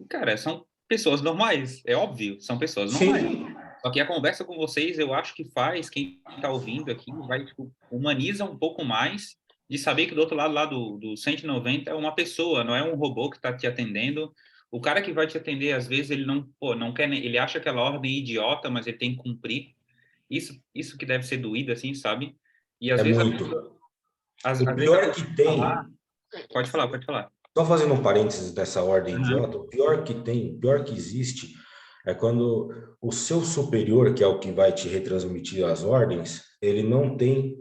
E, cara, são pessoas normais, é óbvio, são pessoas normais. sim, Só que a conversa com vocês, eu acho que faz quem está ouvindo aqui vai tipo, humaniza um pouco mais de saber que do outro lado lá do 190 é uma pessoa, não é um robô que está te atendendo. O cara que vai te atender, às vezes, ele não quer, ele acha aquela ordem idiota, mas ele tem que cumprir. Isso que deve ser doído, assim, sabe? E às é vezes muito. O às vezes a pior pessoa que vai falar, tem, pode falar, pode falar. só fazendo um parênteses dessa ordem Uhum. idiota, o pior que tem, o pior que existe, é quando o seu superior, que é o que vai te retransmitir as ordens, ele não tem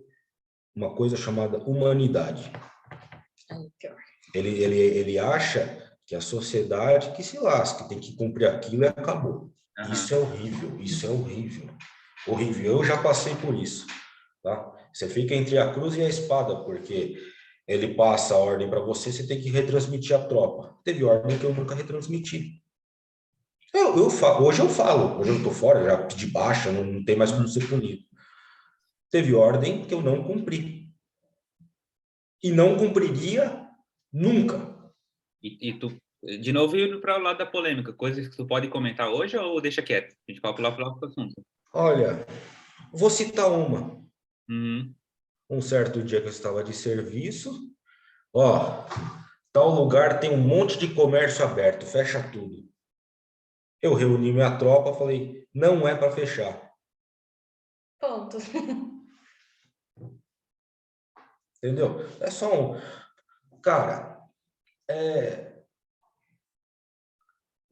uma coisa chamada humanidade. Ele acha que a sociedade que se lasca, tem que cumprir aquilo e acabou. Uhum. Isso é horrível, isso é horrível. Horrível, eu já passei por isso. Tá? Você fica entre a cruz e a espada, porque ele passa a ordem para você, você tem que retransmitir a tropa. Teve ordem que eu nunca retransmiti. Hoje eu estou fora, já pedi baixa, não tem mais como ser punido. Teve ordem que eu não cumpri. E não cumpriria nunca. E tu, de novo, indo para o lado da polêmica, coisas que tu pode comentar hoje ou deixa quieto? A gente pode pular para o assunto. Olha, vou citar uma. Uhum. Um certo dia que eu estava de serviço, ó, tal lugar tem um monte de comércio aberto, fecha tudo. Eu reuni minha tropa, falei, não é para fechar. Ponto. Entendeu? É só um... Cara,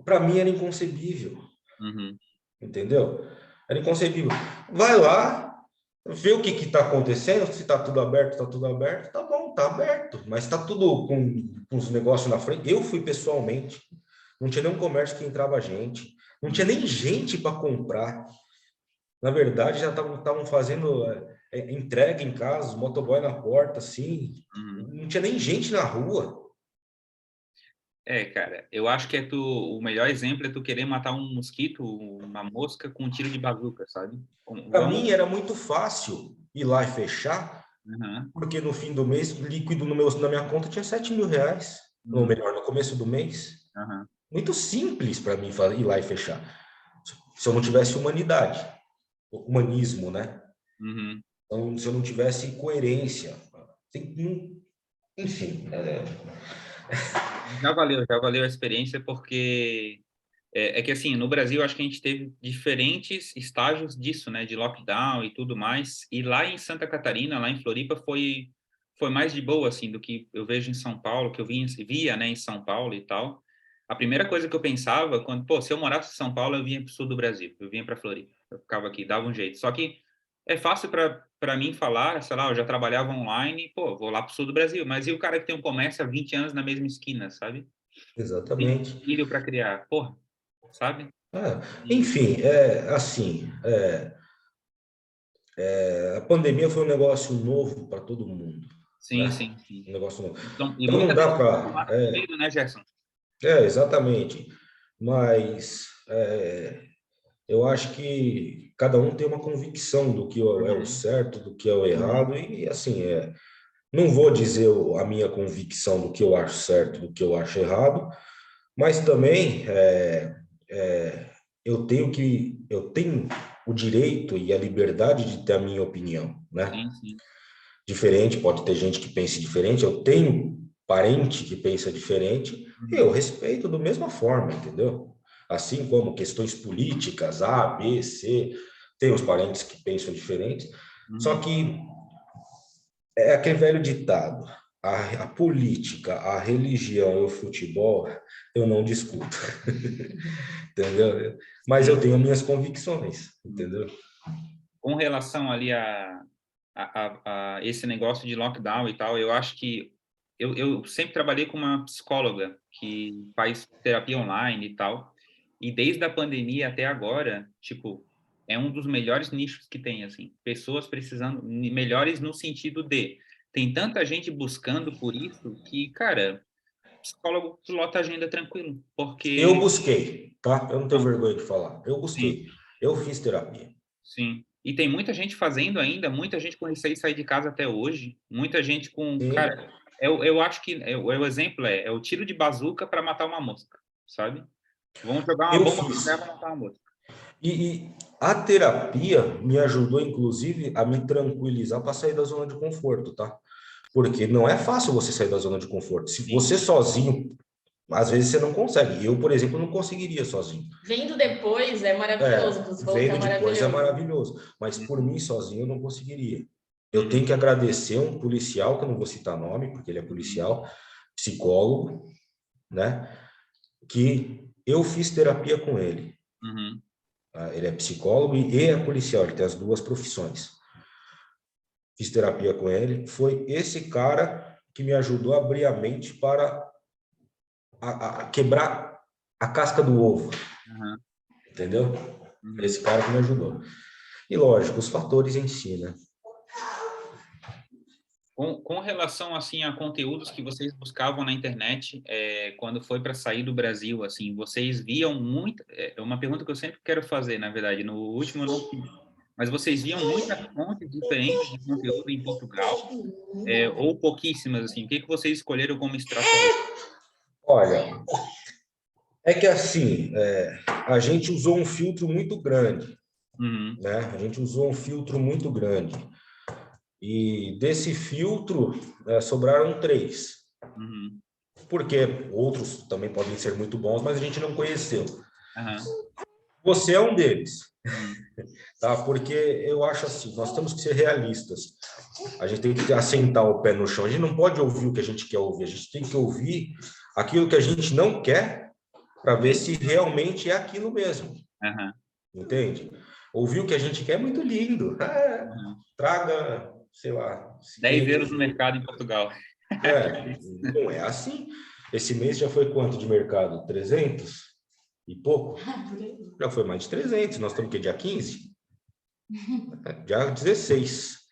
para mim era inconcebível. Uhum. Entendeu? Era inconcebível. Vai lá, vê o que está acontecendo, se está tudo aberto, tá bom, está aberto, mas está tudo com os negócios na frente. Eu fui pessoalmente, não tinha nenhum comércio que entrava gente, não tinha nem gente para comprar. Na verdade, já estavam fazendo entrega em casa, os motoboy na porta, assim, não tinha nem gente na rua. Cara, eu acho que o melhor exemplo é tu querer matar um mosquito, uma mosca com um tiro de bazuca, sabe? Para mim era muito fácil ir lá e fechar, Uhum. porque no fim do mês, líquido na minha conta tinha 7 mil reais, ou melhor, no começo do mês. Uhum. Muito simples para mim ir lá e fechar. Se eu não tivesse humanismo, né? Uhum. Então, se eu não tivesse coerência, enfim. Já valeu a experiência, porque é que assim, no Brasil, acho que a gente teve diferentes estágios disso, né, de lockdown e tudo mais, e lá em Santa Catarina, lá em Floripa, foi mais de boa, assim, do que eu vejo em São Paulo, que eu via, né, em São Paulo e tal. A primeira coisa que eu pensava, se eu morasse em São Paulo, eu vinha para o sul do Brasil, eu vinha para Floripa, eu ficava aqui, dava um jeito. Só que é fácil para mim falar, sei lá, eu já trabalhava online, vou lá para o sul do Brasil, mas e o cara que tem um comércio há 20 anos na mesma esquina, sabe? Tem Exatamente. filho para criar, porra, sabe? Enfim, assim, a pandemia foi um negócio novo para todo mundo, né? Sim, sim, sim. Um negócio novo. Então, e Então não muita dá gente para... com medo, né, Gerson? exatamente. Mas eu acho que cada um tem uma convicção do que é o certo, do que é o errado, e assim, não vou dizer a minha convicção do que eu acho certo, do que eu acho errado, mas também eu tenho o direito e a liberdade de ter a minha opinião, né? Sim, sim. Diferente, pode ter gente que pense diferente, eu tenho parente que pensa diferente, e eu respeito da mesma forma, entendeu? Assim como questões políticas, A, B, C, tem os parentes que pensam diferentes, só que é aquele velho ditado, a política, a religião e o futebol, eu não discuto, entendeu? Mas eu tenho minhas convicções, entendeu? Com relação ali a esse negócio de lockdown e tal, eu acho que eu sempre trabalhei com uma psicóloga que faz terapia online e tal, e desde a pandemia até agora, tipo, é um dos melhores nichos que tem, assim, pessoas precisando, melhores no sentido de, tem tanta gente buscando por isso que, cara, psicólogo lota a agenda tranquilo, Eu porque... busquei, tá? Eu não tenho vergonha de falar. Eu busquei. Sim. Eu fiz terapia. Sim. E tem muita gente fazendo ainda, muita gente com receio de sair de casa até hoje, muita gente com, Sim. cara, eu acho que o exemplo é o tiro de bazuca para matar uma mosca, sabe? Vamos jogar uma Eu bomba no fiz. céu para matar uma mosca. E a terapia me ajudou, inclusive, a me tranquilizar para sair da zona de conforto, tá? Porque não é fácil você sair da zona de conforto. Se Sim, você sozinho, às vezes você não consegue. Eu, por exemplo, não conseguiria sozinho. Vendo depois é maravilhoso, você falou que é Vendo depois é maravilhoso. maravilhoso, mas por mim sozinho eu não conseguiria. Eu uhum, tenho que agradecer um policial, que eu não vou citar nome, porque ele é policial, psicólogo, né? Que eu fiz terapia com ele. uhum. Tá? Ele é psicólogo e é policial, ele tem as duas profissões. Fiz terapia com ele. Foi esse cara que me ajudou a abrir a mente para a quebrar a casca do ovo, Uhum, entendeu? uhum. Esse cara que me ajudou. E lógico, os fatores em si, né? Com relação assim a conteúdos que vocês buscavam na internet, quando foi para sair do Brasil, assim, vocês viam muito, é uma pergunta que eu sempre quero fazer, na verdade, no último eu não fiz, mas vocês viam muitas fontes diferentes de conteúdo em Portugal, ou pouquíssimas, assim, o que vocês escolheram como estratégia? Olha, é que assim, a gente usou um filtro muito grande, Uhum, né? A gente usou um filtro muito grande. E desse filtro, sobraram 3. uhum, Porque outros também podem ser muito bons, mas a gente não conheceu. uhum, Você é um deles, uhum, tá? Porque eu acho assim, nós temos que ser realistas. A gente tem que assentar o pé no chão. A gente não pode ouvir o que a gente quer ouvir. A gente tem que ouvir aquilo que a gente não quer para ver se realmente é aquilo mesmo. uhum, Entende? Ouvir o que a gente quer é muito lindo. Traga, sei lá... 10 euros no mercado em Portugal. Não é assim. Esse mês já foi quanto de mercado? 300 e pouco? Já foi mais de 300. Nós estamos aqui dia 15? Dia 16.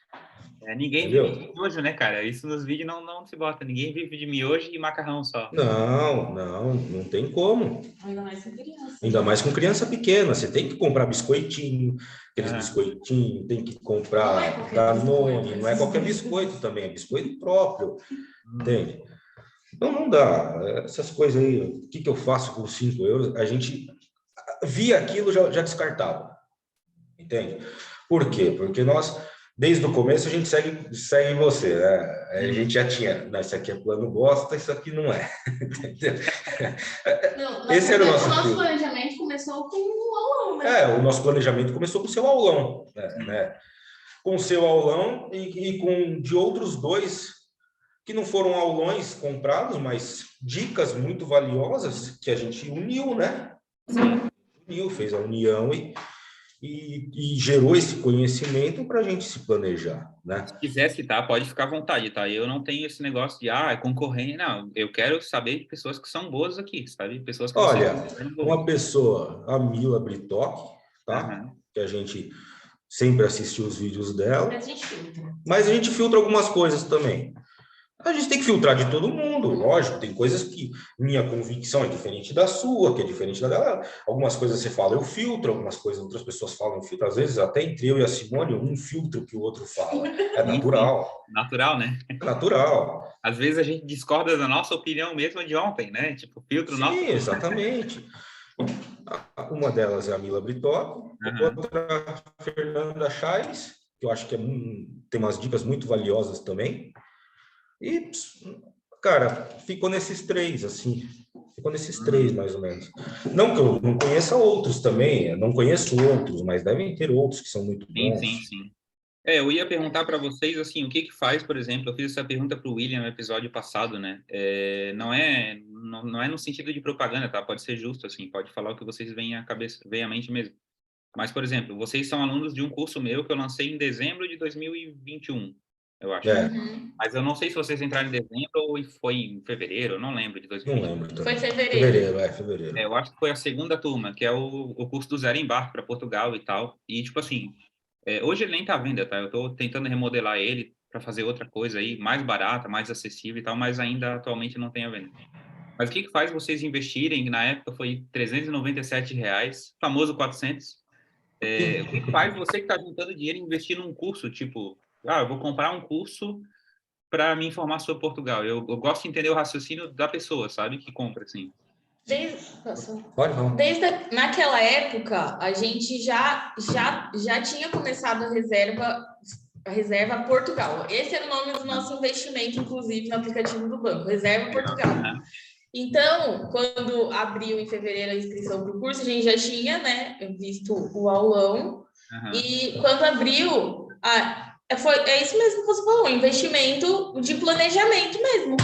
Ninguém Entendeu? vive de miojo, né, cara? Isso nos vídeos não se bota. Ninguém vive de miojo e macarrão só. Não tem como. Ainda mais com criança. Ainda mais com criança pequena. Você tem que comprar biscoitinho, aqueles biscoitinhos, tem que comprar Danone. Não é qualquer biscoito também, é biscoito próprio. Entende? Então não dá. Essas coisas aí, o que eu faço com 5 euros? A gente via aquilo, já descartava. Entende? Por quê? Porque nós, desde o começo, a gente segue você, né? A gente já tinha, não, isso aqui é plano bosta, isso aqui não é. Entendeu? Esse era o nosso planejamento começou com o aulão, né? O nosso planejamento começou com o seu aulão, né? Com o seu aulão e com de outros 2 que não foram aulões comprados, mas dicas muito valiosas que a gente uniu, né? Fez a união e gerou esse conhecimento para a gente se planejar, né? Se quiser citar, pode ficar à vontade, tá? Eu não tenho esse negócio de, é concorrente, não. Eu quero saber de pessoas que são boas aqui, sabe? Pessoas que Olha, uma pessoa, a Mila Britock, tá? Que a gente sempre assistiu os vídeos dela. Mas a gente filtra algumas coisas também. A gente tem que filtrar de todo mundo, lógico, tem coisas que minha convicção é diferente da sua, que é diferente da dela. Algumas coisas você fala, eu filtro, algumas coisas outras pessoas falam, eu filtro. Às vezes, até entre eu e a Simone, um filtra o que o outro fala. É natural. Sim. Natural, né? É natural. Às vezes a gente discorda da nossa opinião mesmo de ontem, né? Tipo, filtro nosso. Sim, exatamente. Uma delas é a Mila Britock, outra é a Fernanda Chaves, que eu acho que tem umas dicas muito valiosas também. E, cara, ficou nesses 3, assim. Ficou nesses 3, mais ou menos. Não que eu não conheça outros também, não conheço outros, mas devem ter outros que são muito bons. Sim. Eu ia perguntar para vocês, assim, o que faz, por exemplo, eu fiz essa pergunta para o William no episódio passado, né? Não é no sentido de propaganda, tá? Pode ser justo, assim, pode falar o que vocês veem à mente mesmo. Mas, por exemplo, vocês são alunos de um curso meu que eu lancei em dezembro de 2021. Eu acho. Mas eu não sei se vocês entraram em dezembro ou foi em fevereiro, eu não lembro de 2020. Não lembro. Foi fevereiro. Fevereiro. Eu acho que foi a segunda turma, que é o curso do Zero Embarque para Portugal e tal. E, tipo assim, hoje ele nem tá à venda, tá? Eu tô tentando remodelar ele para fazer outra coisa aí, mais barata, mais acessível e tal, mas ainda atualmente não tem à venda. Mas o que faz vocês investirem, na época foi R$397, famoso 400. O que faz você que está juntando dinheiro investir num curso, tipo... eu vou comprar um curso para me informar sobre Portugal. Eu gosto de entender o raciocínio da pessoa, sabe? Que compra, assim. Naquela época, a gente já tinha começado a reserva Portugal. Esse era o nome do nosso investimento, inclusive, no aplicativo do banco, Reserva Portugal. Então, quando abriu em fevereiro a inscrição para o curso, a gente já tinha, né, visto o aulão. E quando abriu... é isso mesmo que você falou, investimento de planejamento mesmo.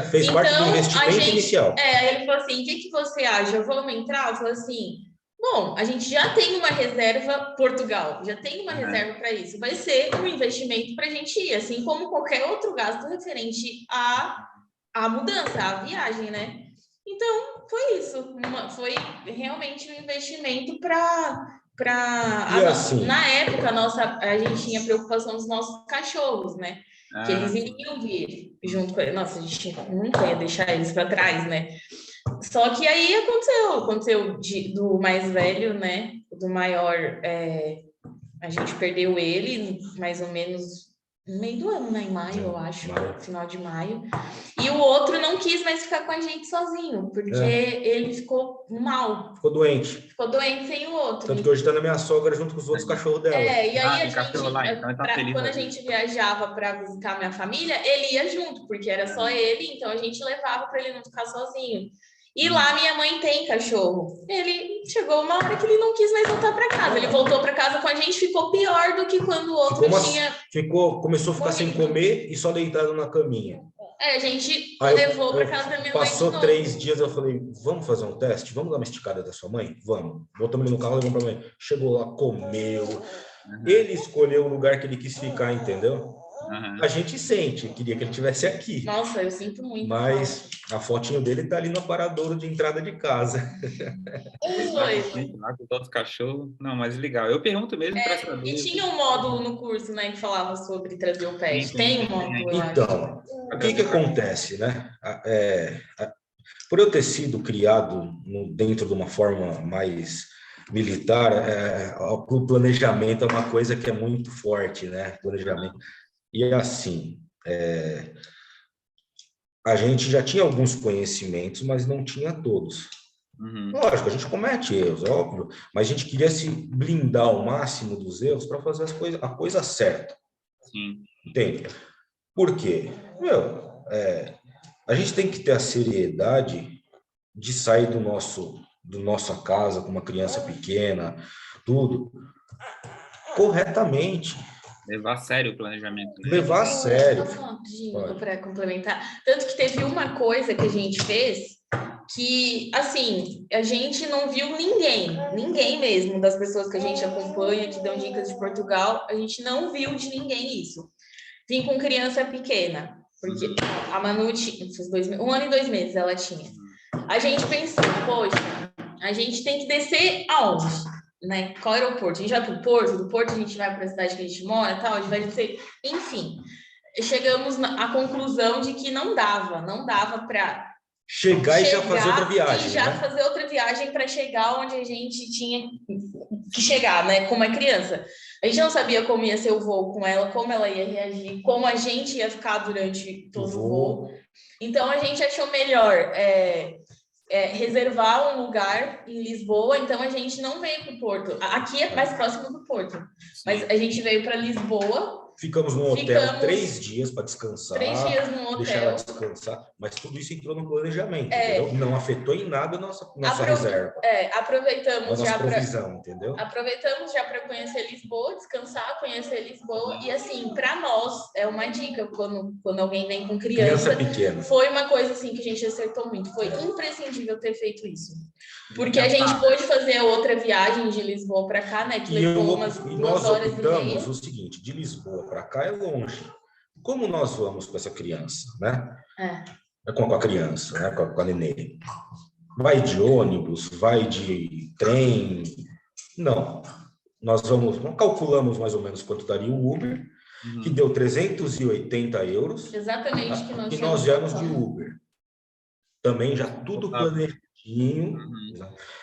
Fez parte do investimento inicial. Aí ele falou assim, o que você acha? Vamos entrar? Eu falei assim, bom, a gente já tem uma reserva Portugal, já tem uma reserva para isso. Vai ser um investimento para a gente ir, assim como qualquer outro gasto referente à mudança, à viagem, né? Então, foi isso. Foi realmente um investimento na época, a gente tinha preocupação dos nossos cachorros, né? Que eles iriam vir junto com eles. Nossa, a gente nunca ia deixar eles para trás, né? Só que aí aconteceu do mais velho, né? Do maior, a gente perdeu ele mais ou menos no meio do ano, né? Em maio, eu acho, final de maio. E o outro não quis mais ficar com a gente sozinho, porque ele ficou mal. Ficou doente sem o outro. Tanto que hoje está na minha sogra junto com os outros cachorros dela. E aí a gente, então quando a gente viajava para visitar minha família, ele ia junto, porque era só ele, então a gente levava para ele não ficar sozinho. E lá minha mãe tem cachorro. Ele chegou uma hora que ele não quis mais voltar para casa. Ele voltou para casa com a gente, ficou pior do que quando o outro começou a ficar sem comer e só deitado na caminha. A gente Aí levou para casa da minha mãe. Passou 3 dias, eu falei, vamos fazer um teste? Vamos dar uma esticada da sua mãe? Vamos. Botamos ele no carro, levamos para mãe. Chegou lá, comeu. Ele escolheu o lugar que ele quis ficar, entendeu? A gente sente, queria que ele estivesse aqui. Nossa, eu sinto muito. Mas a fotinho dele tá ali no aparador de entrada de casa. Lá com todos os cachorros. Não, mas legal. Eu pergunto mesmo para saber. E tinha um módulo no curso, né, que falava sobre trazer o pet. Tem um módulo, eu acho. Então, o que acontece, né? Por eu ter sido criado dentro de uma forma mais militar, o planejamento é uma coisa que é muito forte, né? Planejamento. E assim, a gente já tinha alguns conhecimentos, mas não tinha todos. Lógico, a gente comete erros, é óbvio, mas a gente queria se blindar ao máximo dos erros para fazer a coisa certa. Sim. Entende? Por quê? A gente tem que ter a seriedade de sair do nossa casa com uma criança pequena, tudo, corretamente. Levar a sério o planejamento. Levar a sério. Para complementar. Tanto que teve uma coisa que a gente fez que, assim, a gente não viu ninguém mesmo, das pessoas que a gente acompanha, que dão dicas de Portugal, a gente não viu de ninguém isso. Vim com criança pequena, porque a Manu tinha 1 ano e 2 meses ela tinha. A gente pensou, poxa, a gente tem que descer aonde? Né? Qual aeroporto? A gente vai para o Porto, do Porto a gente vai para a cidade que a gente mora, tal, a gente vai descer, enfim. Chegamos à conclusão de que não dava para chegar e já fazer outra viagem. E já fazer outra viagem para chegar onde a gente tinha que chegar, né? Como uma criança. A gente não sabia como ia ser o voo com ela, como ela ia reagir, como a gente ia ficar durante todo o voo. Então a gente achou melhor reservar um lugar em Lisboa, então a gente não veio para o Porto. Aqui é mais próximo do Porto, mas a gente veio para Lisboa. Ficamos no hotel 3 dias para descansar. 3 dias no hotel. Deixar ela descansar, mas tudo isso entrou no planejamento, entendeu? Não afetou em nada a nossa reserva. Aproveitamos já para entendeu? Aproveitamos já para conhecer Lisboa, descansar, conhecer Lisboa. E assim, para nós, é uma dica quando alguém vem com criança pequena. Foi uma coisa assim que a gente acertou muito. Foi imprescindível ter feito isso. Porque a gente pôde fazer outra viagem de Lisboa para cá, né? Que levou umas 2 horas e meia. Nós optamos o seguinte, de Lisboa para cá é longe. Como nós vamos com essa criança, né? Com a criança, né? Com a nenê. Vai de ônibus, vai de trem? Não. Nós calculamos mais ou menos quanto daria o Uber, que deu 380 euros. Exatamente, que nós viemos de Uber. Também já tudo planejadinho.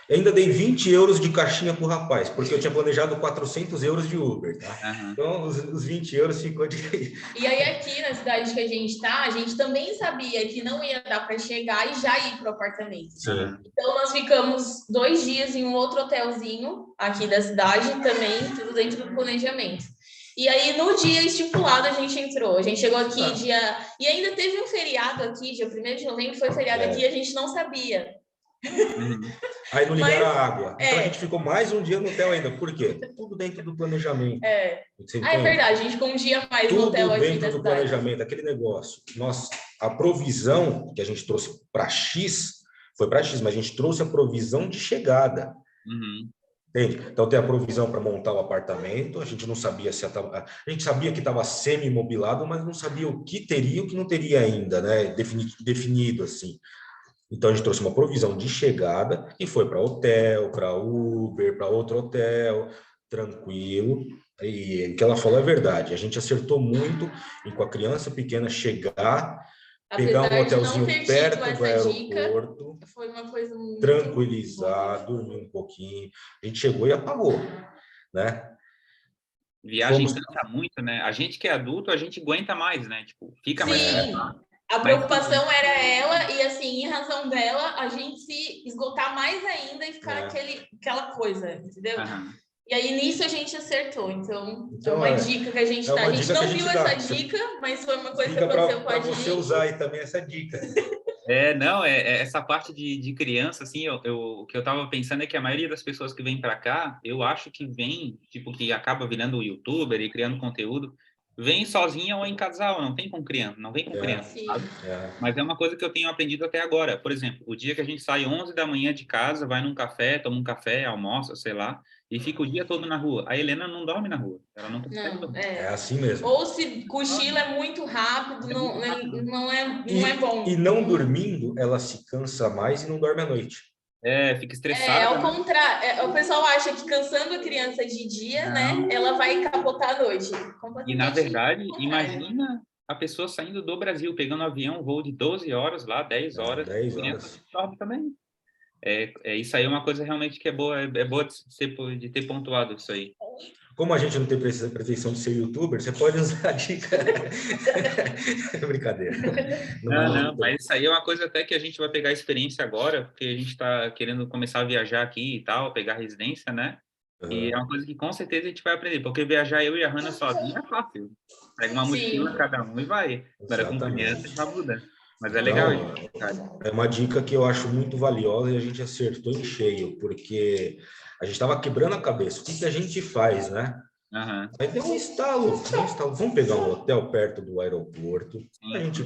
Ainda dei 20 euros de caixinha pro rapaz, porque eu tinha planejado 400 euros de Uber, tá? Então, os 20 euros ficou de... E aí, aqui na cidade que a gente tá, a gente também sabia que não ia dar para chegar e já ir pro apartamento. Sim. Então, nós ficamos 2 dias em um outro hotelzinho aqui da cidade, também tudo dentro do planejamento. E aí, no dia estipulado, a gente entrou. A gente chegou aqui E ainda teve um feriado aqui, dia 1º de novembro, foi feriado aqui, e a gente não sabia. Aí não ligaram a água. Então a gente ficou mais um dia no hotel ainda. Por quê? Tudo dentro do planejamento. É verdade, a gente ficou um dia mais no hotel aqui da cidade. Tudo dentro do planejamento, aquele negócio. A provisão que a gente trouxe para X, foi para X, mas a gente trouxe a provisão de chegada. Entende? Então tem a provisão para montar o apartamento, a gente não sabia a gente sabia que estava semi-mobilado, mas não sabia o que teria e o que não teria ainda, né? Definido assim. Então, a gente trouxe uma provisão de chegada e foi para hotel, para Uber, para outro hotel, tranquilo. E o que ela falou é verdade. A gente acertou muito em, com a criança pequena, chegar, pegar um hotelzinho perto do aeroporto, foi uma coisa muito tranquilizar, dormir um pouquinho. A gente chegou e apagou, né? Viagem cansa muito, né? A gente que é adulto, a gente aguenta mais, né? Tipo, fica mais... A preocupação era ela, e assim, em razão dela, a gente se esgotar mais ainda e ficar aquela coisa, entendeu? E aí, nisso, a gente acertou. Então é uma dica que a gente dá. A gente não viu essa dica, mas foi uma coisa que aconteceu com a gente. Para você usar aí também essa dica. Essa parte de criança, assim, o que eu tava pensando é que a maioria das pessoas que vem para cá, eu acho que vem, tipo, que acaba virando youtuber e criando conteúdo, vem sozinha ou em casal, não tem com criança, não vem com criança, sabe? Mas é uma coisa que eu tenho aprendido até agora. Por exemplo, o dia que a gente sai 11 da manhã de casa, vai num café, toma um café, almoça, sei lá, e fica o dia todo na rua. A Helena não dorme na rua, ela não consegue dormir. É assim mesmo. Ou se cochila é muito rápido, não é bom. E não dormindo, ela se cansa mais e não dorme à noite. Fica estressada. É, ao contrário. O pessoal acha que cansando a criança de dia, né, ela vai capotar à noite. E, na verdade, imagina a pessoa saindo do Brasil, pegando um avião, um voo de 12 horas lá, 10 horas. 10 horas. Dorme também. Isso aí é uma coisa realmente que é boa de ter pontuado isso aí. Como a gente não tem pretensão de ser youtuber, você pode usar a dica. Brincadeira. Não, mas isso aí é uma coisa até que a gente vai pegar experiência agora, porque a gente está querendo começar a viajar aqui e tal, pegar residência, né? E é uma coisa que com certeza a gente vai aprender, porque viajar eu e a Hannah sozinha é fácil. Pega uma mochila cada um e vai. Agora com criança já muda. Mas é legal. É uma dica que eu acho muito valiosa e a gente acertou em cheio, porque a gente estava quebrando a cabeça. O que a gente faz, né? Aí deu um estalo. Vamos pegar um hotel perto do aeroporto. A gente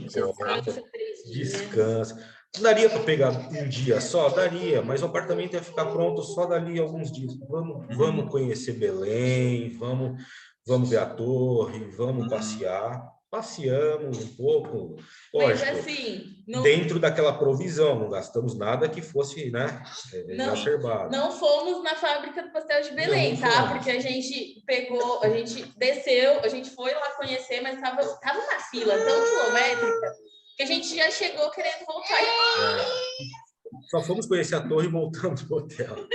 descansa. Daria para pegar um dia só? Daria, mas o apartamento ia ficar pronto só dali a alguns dias. Vamos conhecer Belém, vamos ver a torre, vamos passear. Passeamos um pouco, lógico, mas assim, dentro daquela provisão, não gastamos nada que fosse, né, exacerbado. Não fomos na fábrica do pastel de Belém, tá? Porque a gente desceu, a gente foi lá conhecer, mas tava uma fila tão quilométrica que a gente já chegou querendo voltar. Só fomos conhecer a torre e voltamos pro hotel.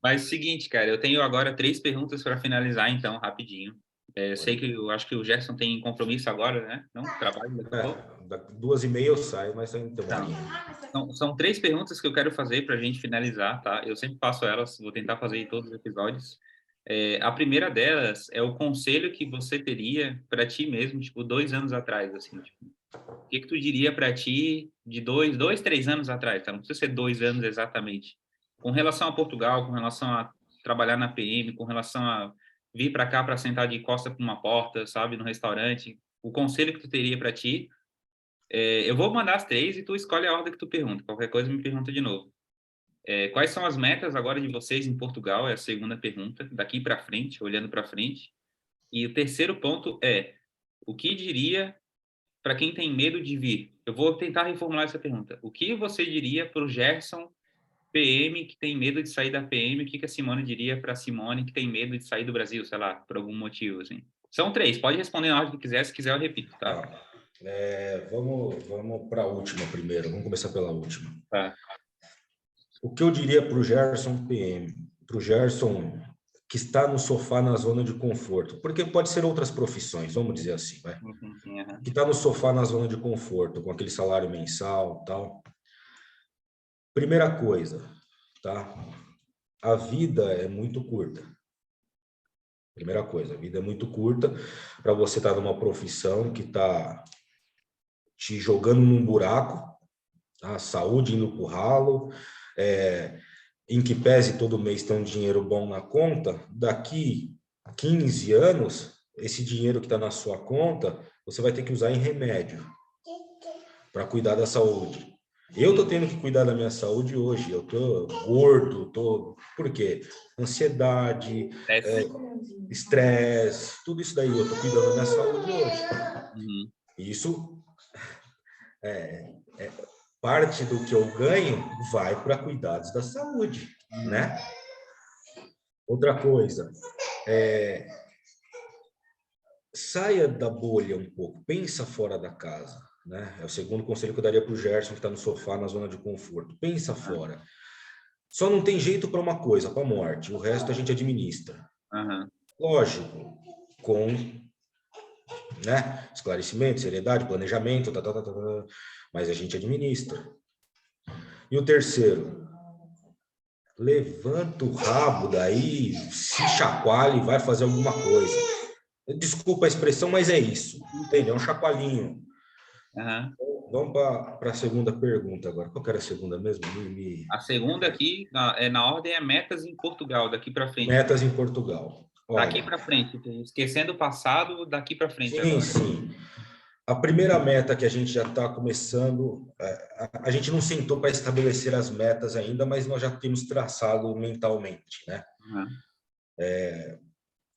Mas é o seguinte, cara, eu tenho agora 3 perguntas para finalizar, então, rapidinho. Eu acho que o Gerson tem compromisso agora, né? Não, trabalho daqui a pouco. 2h30 eu saio, mas ainda são 3 perguntas que eu quero fazer para a gente finalizar, tá? Eu sempre faço elas, vou tentar fazer em todos os episódios. A primeira delas é o conselho que você teria para ti mesmo, tipo, 2 anos atrás, assim, tipo, o que tu diria para ti de 3 anos atrás, tá? Não precisa ser 2 anos exatamente. Com relação a Portugal, com relação a trabalhar na PM, com relação a vir para cá para sentar de costa para uma porta, sabe, no restaurante, o conselho que tu teria para ti, eu vou mandar as 3 e tu escolhe a ordem que tu pergunta, qualquer coisa me pergunta de novo. Quais são as metas agora de vocês em Portugal? É a segunda pergunta, daqui para frente, olhando para frente. E o terceiro ponto é, o que diria para quem tem medo de vir? Eu vou tentar reformular essa pergunta. O que você diria para o Gerson PM que tem medo de sair da PM, o que a Simone diria para a Simone que tem medo de sair do Brasil, sei lá, por algum motivo, assim? São 3, pode responder na hora que quiser, se quiser eu repito, tá? Vamos para a última primeiro, vamos começar pela última. Tá. O que eu diria para o Gerson PM, para o Gerson que está no sofá na zona de conforto, porque pode ser outras profissões, vamos dizer assim, vai? Que está no sofá na zona de conforto, com aquele salário mensal, tal. Primeira coisa, tá? A vida é muito curta. Primeira coisa, a vida é muito curta para você estar numa profissão que está te jogando num buraco, tá? Saúde indo pro ralo, em que pese todo mês ter um dinheiro bom na conta, daqui 15 anos, esse dinheiro que está na sua conta, você vai ter que usar em remédio para cuidar da saúde. Eu tô tendo que cuidar da minha saúde hoje, eu tô gordo, por quê? Ansiedade, estresse, tudo isso daí, eu tô cuidando da minha saúde hoje. Isso parte do que eu ganho vai para cuidados da saúde, né? Outra coisa, saia da bolha um pouco, pensa fora da casa. Né? É o segundo conselho que eu daria para o Gerson, que está no sofá, na zona de conforto. Pensa fora. Só não tem jeito para uma coisa, para a morte. O resto a gente administra. Lógico, com esclarecimento, seriedade, planejamento, mas a gente administra. E o terceiro, levanta o rabo daí, se chacoalhe e vai fazer alguma coisa. Desculpa a expressão, mas é isso. Entende? É um chacoalhinho. Vamos para a segunda pergunta agora. Qual que era a segunda mesmo? A segunda aqui, na ordem, é metas em Portugal, daqui para frente. Metas em Portugal. Daqui Olha, para frente, esquecendo o passado, daqui para frente sim, agora. sim. A primeira meta que a gente já está começando, a gente não sentou para estabelecer as metas ainda, mas nós já temos traçado mentalmente, né? Uhum.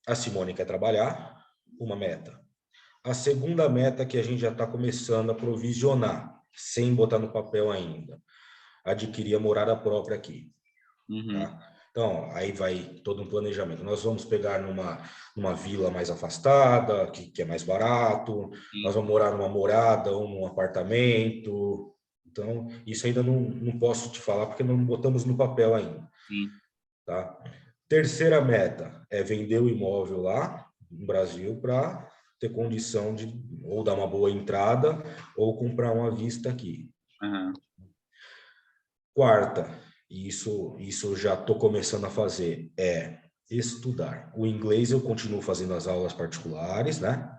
A Simone quer trabalhar, uma meta. A segunda meta que a gente já está começando a provisionar, sem botar no papel ainda, adquirir a morada própria aqui, Uhum. tá? Então, aí vai todo um planejamento. Nós vamos pegar numa vila mais afastada, que é mais barato, nós Sim. vamos morar numa morada ou num apartamento. Então, isso ainda não posso te falar porque não botamos no papel ainda, Sim. tá? Terceira meta é vender o imóvel lá no Brasil para ter condição de ou dar uma boa entrada ou comprar uma vista aqui. Uhum. Quarta, e isso eu já estou começando a fazer, é estudar. O inglês eu continuo fazendo as aulas particulares, né?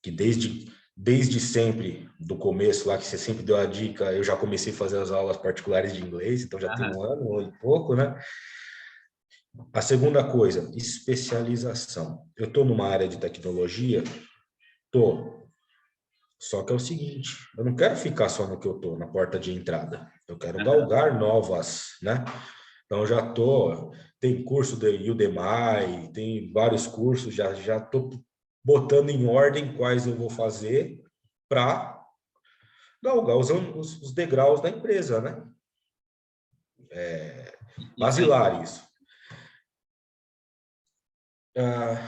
Que desde sempre, do começo lá, que você sempre deu a dica, eu já comecei a fazer as aulas particulares de inglês, então já tem Uhum. um ano e pouco, né? A segunda coisa, especialização. Eu estou numa área de tecnologia, estou. Só que é o seguinte, eu não quero ficar só no que eu estou, na porta de entrada. Eu quero Uhum. galgar novas, né? Então já tô, tem curso de Udemy, tem vários cursos, já tô botando em ordem quais eu vou fazer para galgar os degraus da empresa, né? Isso aí. Basilar isso.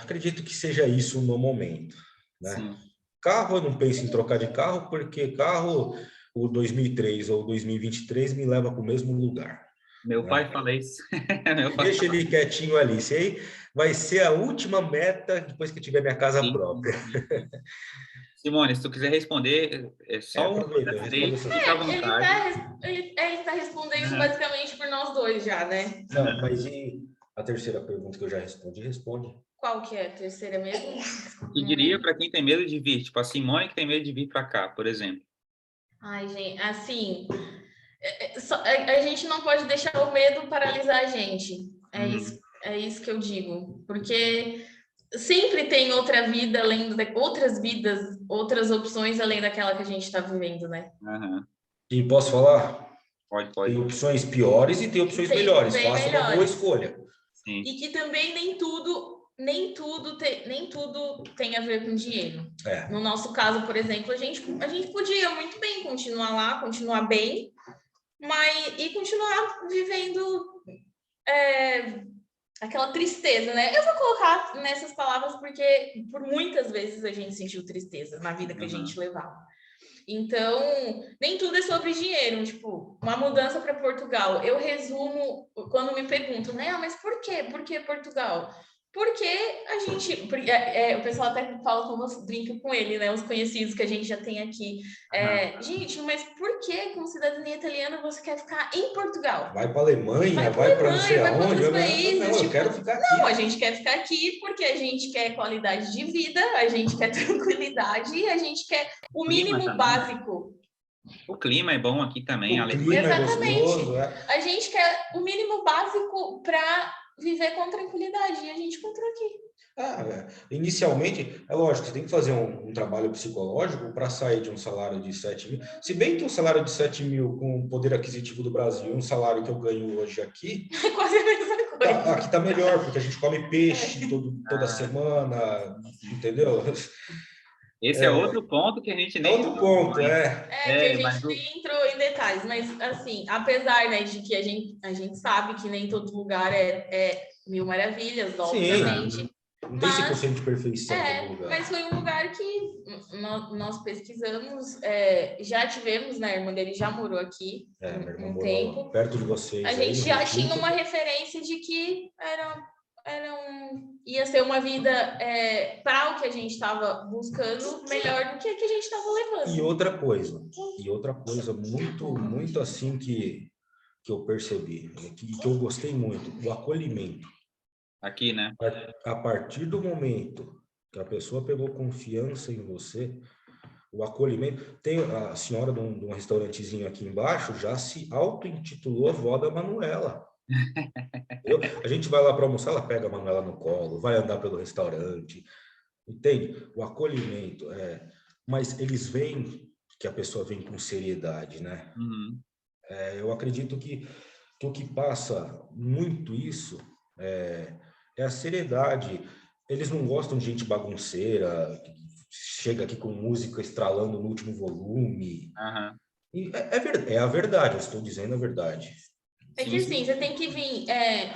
Acredito que seja isso no momento, né? Sim. Carro, eu não penso em trocar de carro, porque carro, o 2003 ou 2023 me leva para o mesmo lugar. Meu pai Né? fala isso. Meu pai Deixa fala ele quietinho ali. Isso aí vai ser a última meta depois que eu tiver minha casa sim. própria. Simone, se tu quiser responder, é só um Aproveita, responde update, essas fica à coisas. vontade. Ele tá respondendo Uhum. basicamente por nós dois já, né? Não, mas e a terceira pergunta que eu já respondi? Responde. Qual que é a terceira mesmo? O que Não diria lembro. para quem tem medo de vir? Tipo a Simone que tem medo de vir para cá, por exemplo. Ai, gente, assim, a gente não pode deixar o medo paralisar a gente. Uhum. É isso que eu digo. Porque sempre tem outra vida além outras vidas, outras opções além daquela que a gente está vivendo, né? Uhum. E posso falar? Pode, Tem pode. opções piores e tem E opções tem melhores. bem Faça uma boa melhores. escolha. Sim. E que também nem tudo tem a ver com dinheiro. É. No nosso caso, por exemplo, a gente podia muito bem continuar lá, continuar bem, e continuar vivendo aquela tristeza, né? Eu vou colocar nessas palavras porque por muitas vezes a gente sentiu tristeza na vida que a gente Uhum. levava. Então, nem tudo é sobre dinheiro. Tipo, uma mudança para Portugal. Eu resumo quando me perguntam, né? Mas por quê? Por que Portugal? Porque a gente. O pessoal até fala brinca com ele, né? Os conhecidos que a gente já tem aqui. Uhum. Gente, mas por que com cidadania italiana você quer ficar em Portugal? Vai para a Alemanha, Vai para vai para não sei Alemanha, vai para aonde. outros Não, países. eu Tipo, quero ficar aqui. não, a gente quer ficar aqui porque a gente quer qualidade de vida, a gente quer tranquilidade e a gente quer o Clima mínimo também, né? básico. O clima é bom aqui também, a O Alemanha. clima é Exatamente. gostoso. É. A gente quer o mínimo básico para viver com tranquilidade e a gente encontrou aqui. Inicialmente, é lógico, você tem que fazer um trabalho psicológico para sair de um salário de 7 mil. Se bem que um salário de 7 mil com o poder aquisitivo do Brasil, um salário que eu ganho hoje aqui, É quase a mesma coisa. aqui tá melhor, porque a gente come peixe toda Ah, semana, entendeu? esse é outro ponto que a gente É nem outro entrou, ponto, mas, Que a mas gente nem entrou em detalhes, mas assim, apesar, né, de que a gente sabe que nem todo lugar é mil maravilhas, sim, obviamente, não tem mas 100% de perfeição em todo lugar. mas foi um lugar que nós pesquisamos, já tivemos, né? A irmã dele já morou aqui Minha irmã um morou tempo. perto de A vocês aí, gente no já Rio tinha Tinto. uma referência de que ia ser uma vida para o que a gente estava buscando melhor do que a gente estava levando. E outra coisa muito assim que eu percebi, que eu gostei muito, o acolhimento. aqui, né? A partir do momento que a pessoa pegou confiança em você, o acolhimento. Tem a senhora de um restaurantezinho aqui embaixo, já se auto-intitulou vó da Manuela. A gente vai lá para almoçar, ela pega a Manuela no colo, vai andar pelo restaurante, entende? O acolhimento, mas eles veem que a pessoa vem com seriedade, né? Uhum. Eu acredito que o que passa muito isso é a seriedade. Eles não gostam de gente bagunceira, que chega aqui com música estralando no último volume. Aham. E é a verdade, eu estou dizendo a verdade. É que assim, você tem que vir.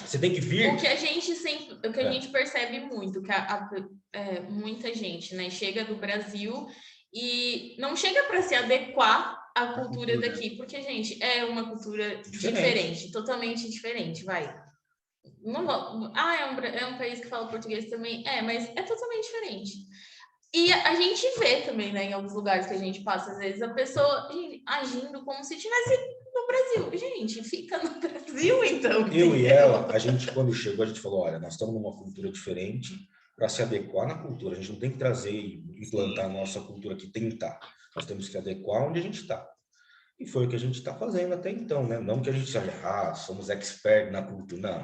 Você tem que vir. O que a gente sempre, o que a gente percebe muito, que muita gente, né, chega do Brasil e não chega para se adequar à cultura daqui, porque, gente, é uma cultura diferente, totalmente diferente, vai. Não, é um país que fala português também, mas é totalmente diferente. E a gente vê também, né, em alguns lugares que a gente passa, às vezes, a pessoa agindo como se estivesse no Brasil. Gente, fica no Brasil, então. Eu e ela, a gente, quando chegou, a gente falou, olha, nós estamos numa cultura diferente para se adequar na cultura. A gente não tem que trazer e implantar a nossa cultura aqui, tentar. Nós temos que adequar onde a gente está. E foi o que a gente está fazendo até então, né? Não que a gente somos expert na cultura, não.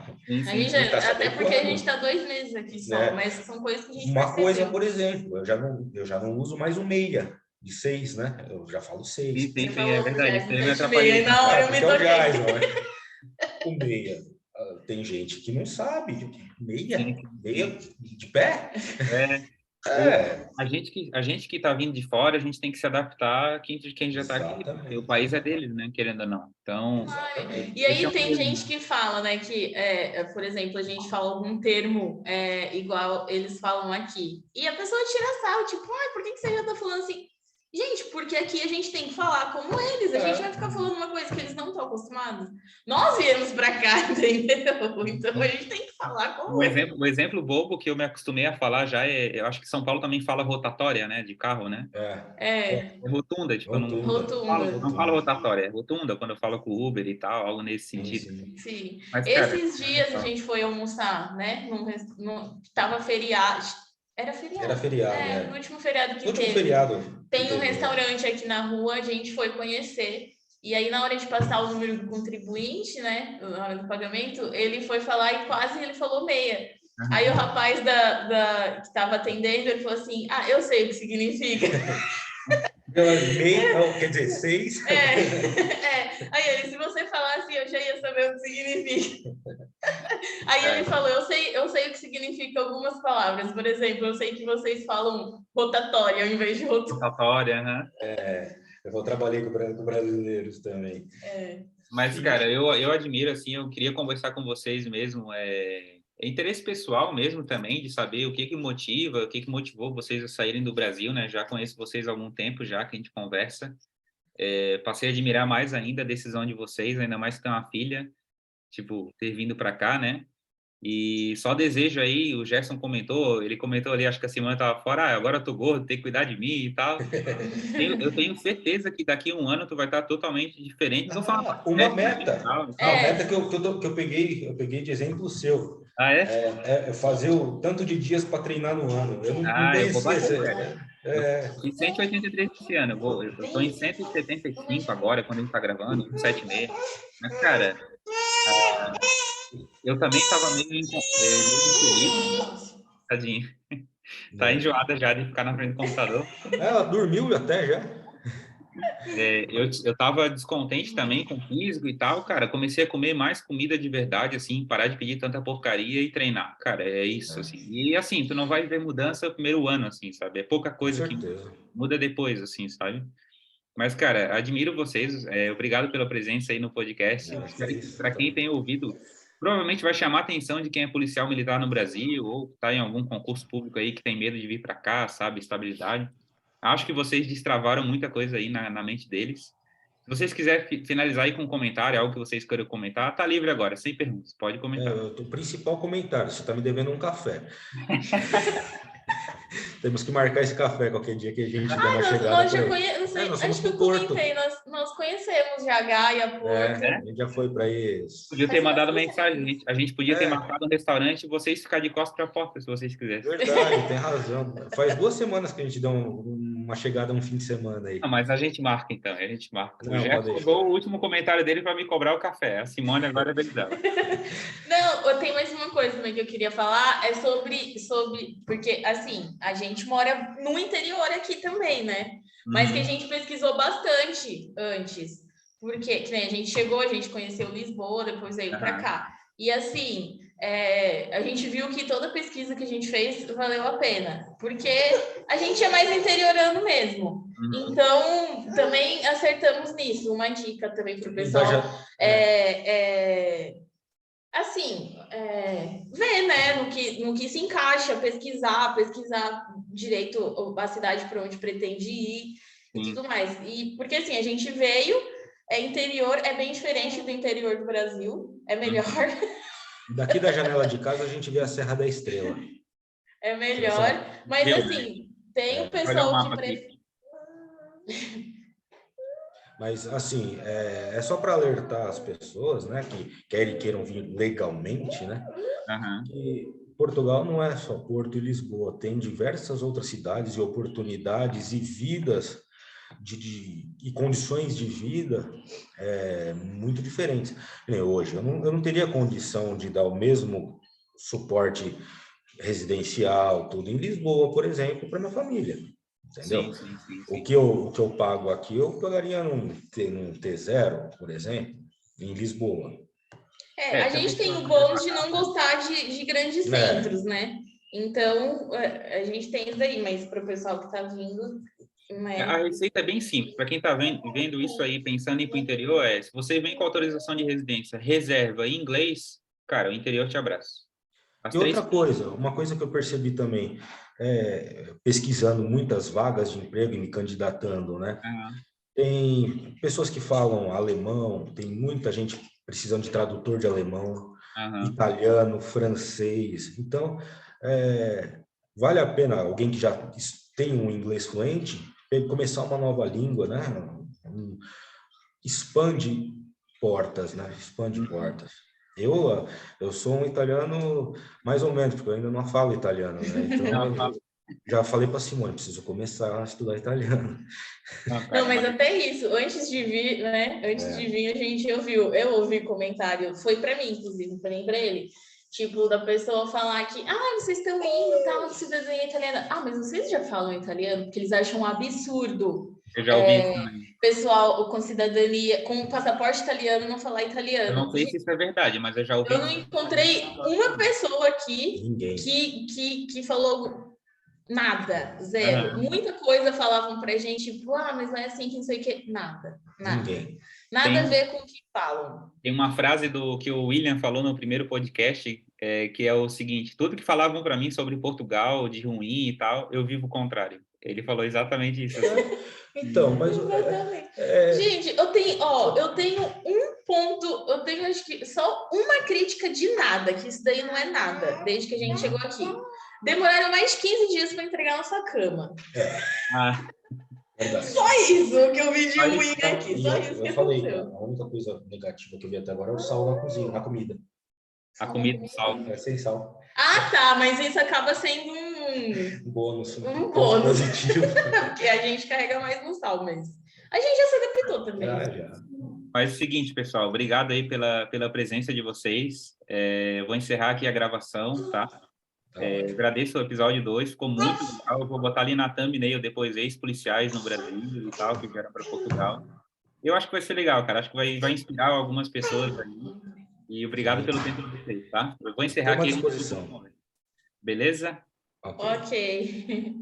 Até porque a gente está 2 meses aqui só, mas são coisas que a gente Uma coisa, por exemplo, eu já não uso mais o meia de 6, né? Eu já falo 6. Sim, é verdade. Você me atrapalhou. Na hora eu me toquei. O meia, tem gente que não sabe. Meia de pé? A gente que está vindo de fora, a gente tem que se adaptar a quem já está aqui. Porque o país é deles, né? Querendo ou não. Então. E aí tem gente que fala, né? Que, por exemplo, a gente fala algum termo igual eles falam aqui. E a pessoa tira sarro, tipo, por que você já tá falando assim? Gente, porque aqui a gente tem que falar como eles. A gente vai ficar falando uma coisa que eles não estão acostumados. Nós viemos para cá, entendeu? Então a gente tem que falar como eles. O exemplo bobo que eu me acostumei a falar já eu acho que São Paulo também fala rotatória, né? De carro, né? É rotunda, tipo, rotunda. Não falo rotatória, é rotunda quando eu falo com o Uber e tal, algo nesse sentido. Sim. Mas, esses dias a gente foi almoçar, né? Tava feriado. Era feriado. No último feriado que teve. Tem um restaurante aqui na rua, a gente foi conhecer. E aí, na hora de passar o número do contribuinte, né? Na hora do pagamento, ele foi falar e quase ele falou meia. Aí o rapaz que estava atendendo, ele falou assim, eu sei o que significa. Meia, quer dizer, 6. Aí ele, se você falasse, eu já ia saber o que significa. Aí ele falou, eu sei o que significa algumas palavras. Por exemplo, eu sei que vocês falam rotatória ao invés de rotatória, né? Eu trabalhei com brasileiros também. Mas, cara, eu admiro, assim, eu queria conversar com vocês mesmo, interesse pessoal mesmo também, de saber o que motiva, o que motivou vocês a saírem do Brasil, né? Já conheço vocês há algum tempo já que a gente conversa. Passei a admirar mais ainda a decisão de vocês, ainda mais que tem uma filha, tipo, ter vindo para cá, né? E só desejo aí, o Gerson comentou, ele comentou ali, acho que a Simone estava fora, agora eu tô gordo, tem que cuidar de mim e tal. Eu tenho certeza que daqui a um ano tu vai estar totalmente diferente. Uma meta. Uma meta que eu peguei de exemplo seu. É fazer o tanto de dias para treinar no ano. Eu não conhecia. Em 183 esse ano. Eu estou em 175 agora, quando a gente está gravando, 176. Mas, cara, eu também estava meio infeliz. Tadinho. Tá enjoada já de ficar na frente do computador. Ela dormiu até já. Eu tava descontente também com o físico e tal, cara. Comecei a comer mais comida de verdade, assim, parar de pedir tanta porcaria e treinar. Cara, é isso, assim. E, assim, tu não vai ver mudança no primeiro ano, assim, sabe? É pouca coisa que muda depois, assim, sabe? Mas, cara, admiro vocês. Obrigado pela presença aí no podcast. Para quem tem ouvido, provavelmente vai chamar a atenção de quem é policial militar no Brasil ou está em algum concurso público aí que tem medo de vir para cá, sabe? Estabilidade. Acho que vocês destravaram muita coisa aí na mente deles. Se vocês quiserem finalizar aí com um comentário, algo que vocês queiram comentar, tá livre agora, sem perguntas. Pode comentar. O principal comentário, você está me devendo um café. Temos que marcar esse café qualquer dia que a gente dá uma chegada. Nós já conhecemos, acho que eu comentei, nós conhecemos já Gaia, Porto. A gente já foi para isso. Podia ter mandado mensagem, a gente podia ter marcado um restaurante e vocês ficar de costas para a porta, se vocês quisessem. Verdade, tem razão. Faz 2 semanas que a gente deu uma chegada um fim de semana aí. Não, mas a gente marca, então. A gente marca. Não, o Jeff usou o último comentário dele para me cobrar o café. A Simone agora é vez dela. Não, eu tenho mais uma coisa também que eu queria falar, é sobre... Porque, assim, a gente mora no interior aqui também, né? Mas que a gente pesquisou bastante antes. Porque, que nem a gente chegou, a gente conheceu Lisboa, depois veio para cá. E, assim... a gente viu que toda pesquisa que a gente fez valeu a pena, porque a gente é mais interiorano mesmo. Então, também acertamos nisso. Uma dica também para o pessoal ver, né, no que se encaixa, pesquisar direito a cidade para onde pretende ir e tudo mais. E porque assim, a gente veio, interior, é bem diferente do interior do Brasil, é melhor. Daqui da janela de casa a gente vê a Serra da Estrela. É melhor, mas assim, tem o pessoal que prefere. Mas assim, é só para alertar as pessoas, né, que queiram vir legalmente, né, que Portugal não é só Porto e Lisboa, tem diversas outras cidades e oportunidades e vidas e condições de vida muito diferentes. Hoje, eu não teria condição de dar o mesmo suporte residencial, tudo em Lisboa, por exemplo, para minha família, entendeu? Sim. O que eu pago aqui, eu pagaria num T0, por exemplo, em Lisboa. A gente tem o bônus de não gostar de grandes centros, né? Então, a gente tem isso daí, mas para o pessoal que está vindo... A receita é bem simples. Para quem está vendo isso aí, pensando em ir para o interior, se você vem com autorização de residência, reserva em inglês, cara, o interior te abraça. E outra coisa, uma coisa que eu percebi também, pesquisando muitas vagas de emprego e me candidatando, né? Tem pessoas que falam alemão, tem muita gente precisando de tradutor de alemão, italiano, francês. Então, vale a pena alguém que já tem um inglês fluente começar uma nova língua, né? Expande portas, né? Expande portas. Eu sou um italiano mais ou menos, porque eu ainda não falo italiano, né? Então, já falei para a Simone, preciso começar a estudar italiano. Não, mas até isso, antes de vir, né? Antes de vir, a gente eu ouvi comentário, foi para mim, inclusive, não foi nem para ele. Tipo, da pessoa falar que, vocês estão indo, tal, cidadania italiana. Mas vocês já falam italiano? Porque eles acham um absurdo. Eu já ouvi isso também. Pessoal com cidadania, com passaporte italiano, não falar italiano. Eu não sei se isso é verdade, mas eu já ouvi. Eu não encontrei uma pessoa aqui que falou nada, zero. Muita coisa falavam pra gente, tipo, mas não é assim que não sei o que. Nada. Ninguém. Nada a ver com o que falam. Tem uma frase que o William falou no primeiro podcast, que é o seguinte: tudo que falavam para mim sobre Portugal, de ruim e tal, eu vivo o contrário. Ele falou exatamente isso. Então, mas... Gente, eu tenho um ponto, eu tenho acho que só uma crítica de nada, que isso daí não é nada, desde que a gente chegou aqui. Demoraram mais 15 dias para entregar nossa cama. Só isso que eu vi de ruim aqui. Só isso que aconteceu. A única coisa negativa que eu vi até agora é o sal na cozinha, na comida. A comida com sal. Sem sal. Tá, mas isso acaba sendo um bônus. Um bônus. Positivo. Porque a gente carrega mais no sal, mas a gente já se adaptou também. Já. Mas é o seguinte, pessoal, obrigado aí pela presença de vocês. Vou encerrar aqui a gravação, tá? Agradeço o episódio 2, ficou muito legal. Eu vou botar ali na thumbnail depois ex-policiais no Brasil e tal, que vieram para Portugal. Eu acho que vai ser legal, cara. Acho que vai inspirar algumas pessoas aí. E obrigado pelo tempo de vocês, tá? Eu vou encerrar aqui. Beleza? Ok.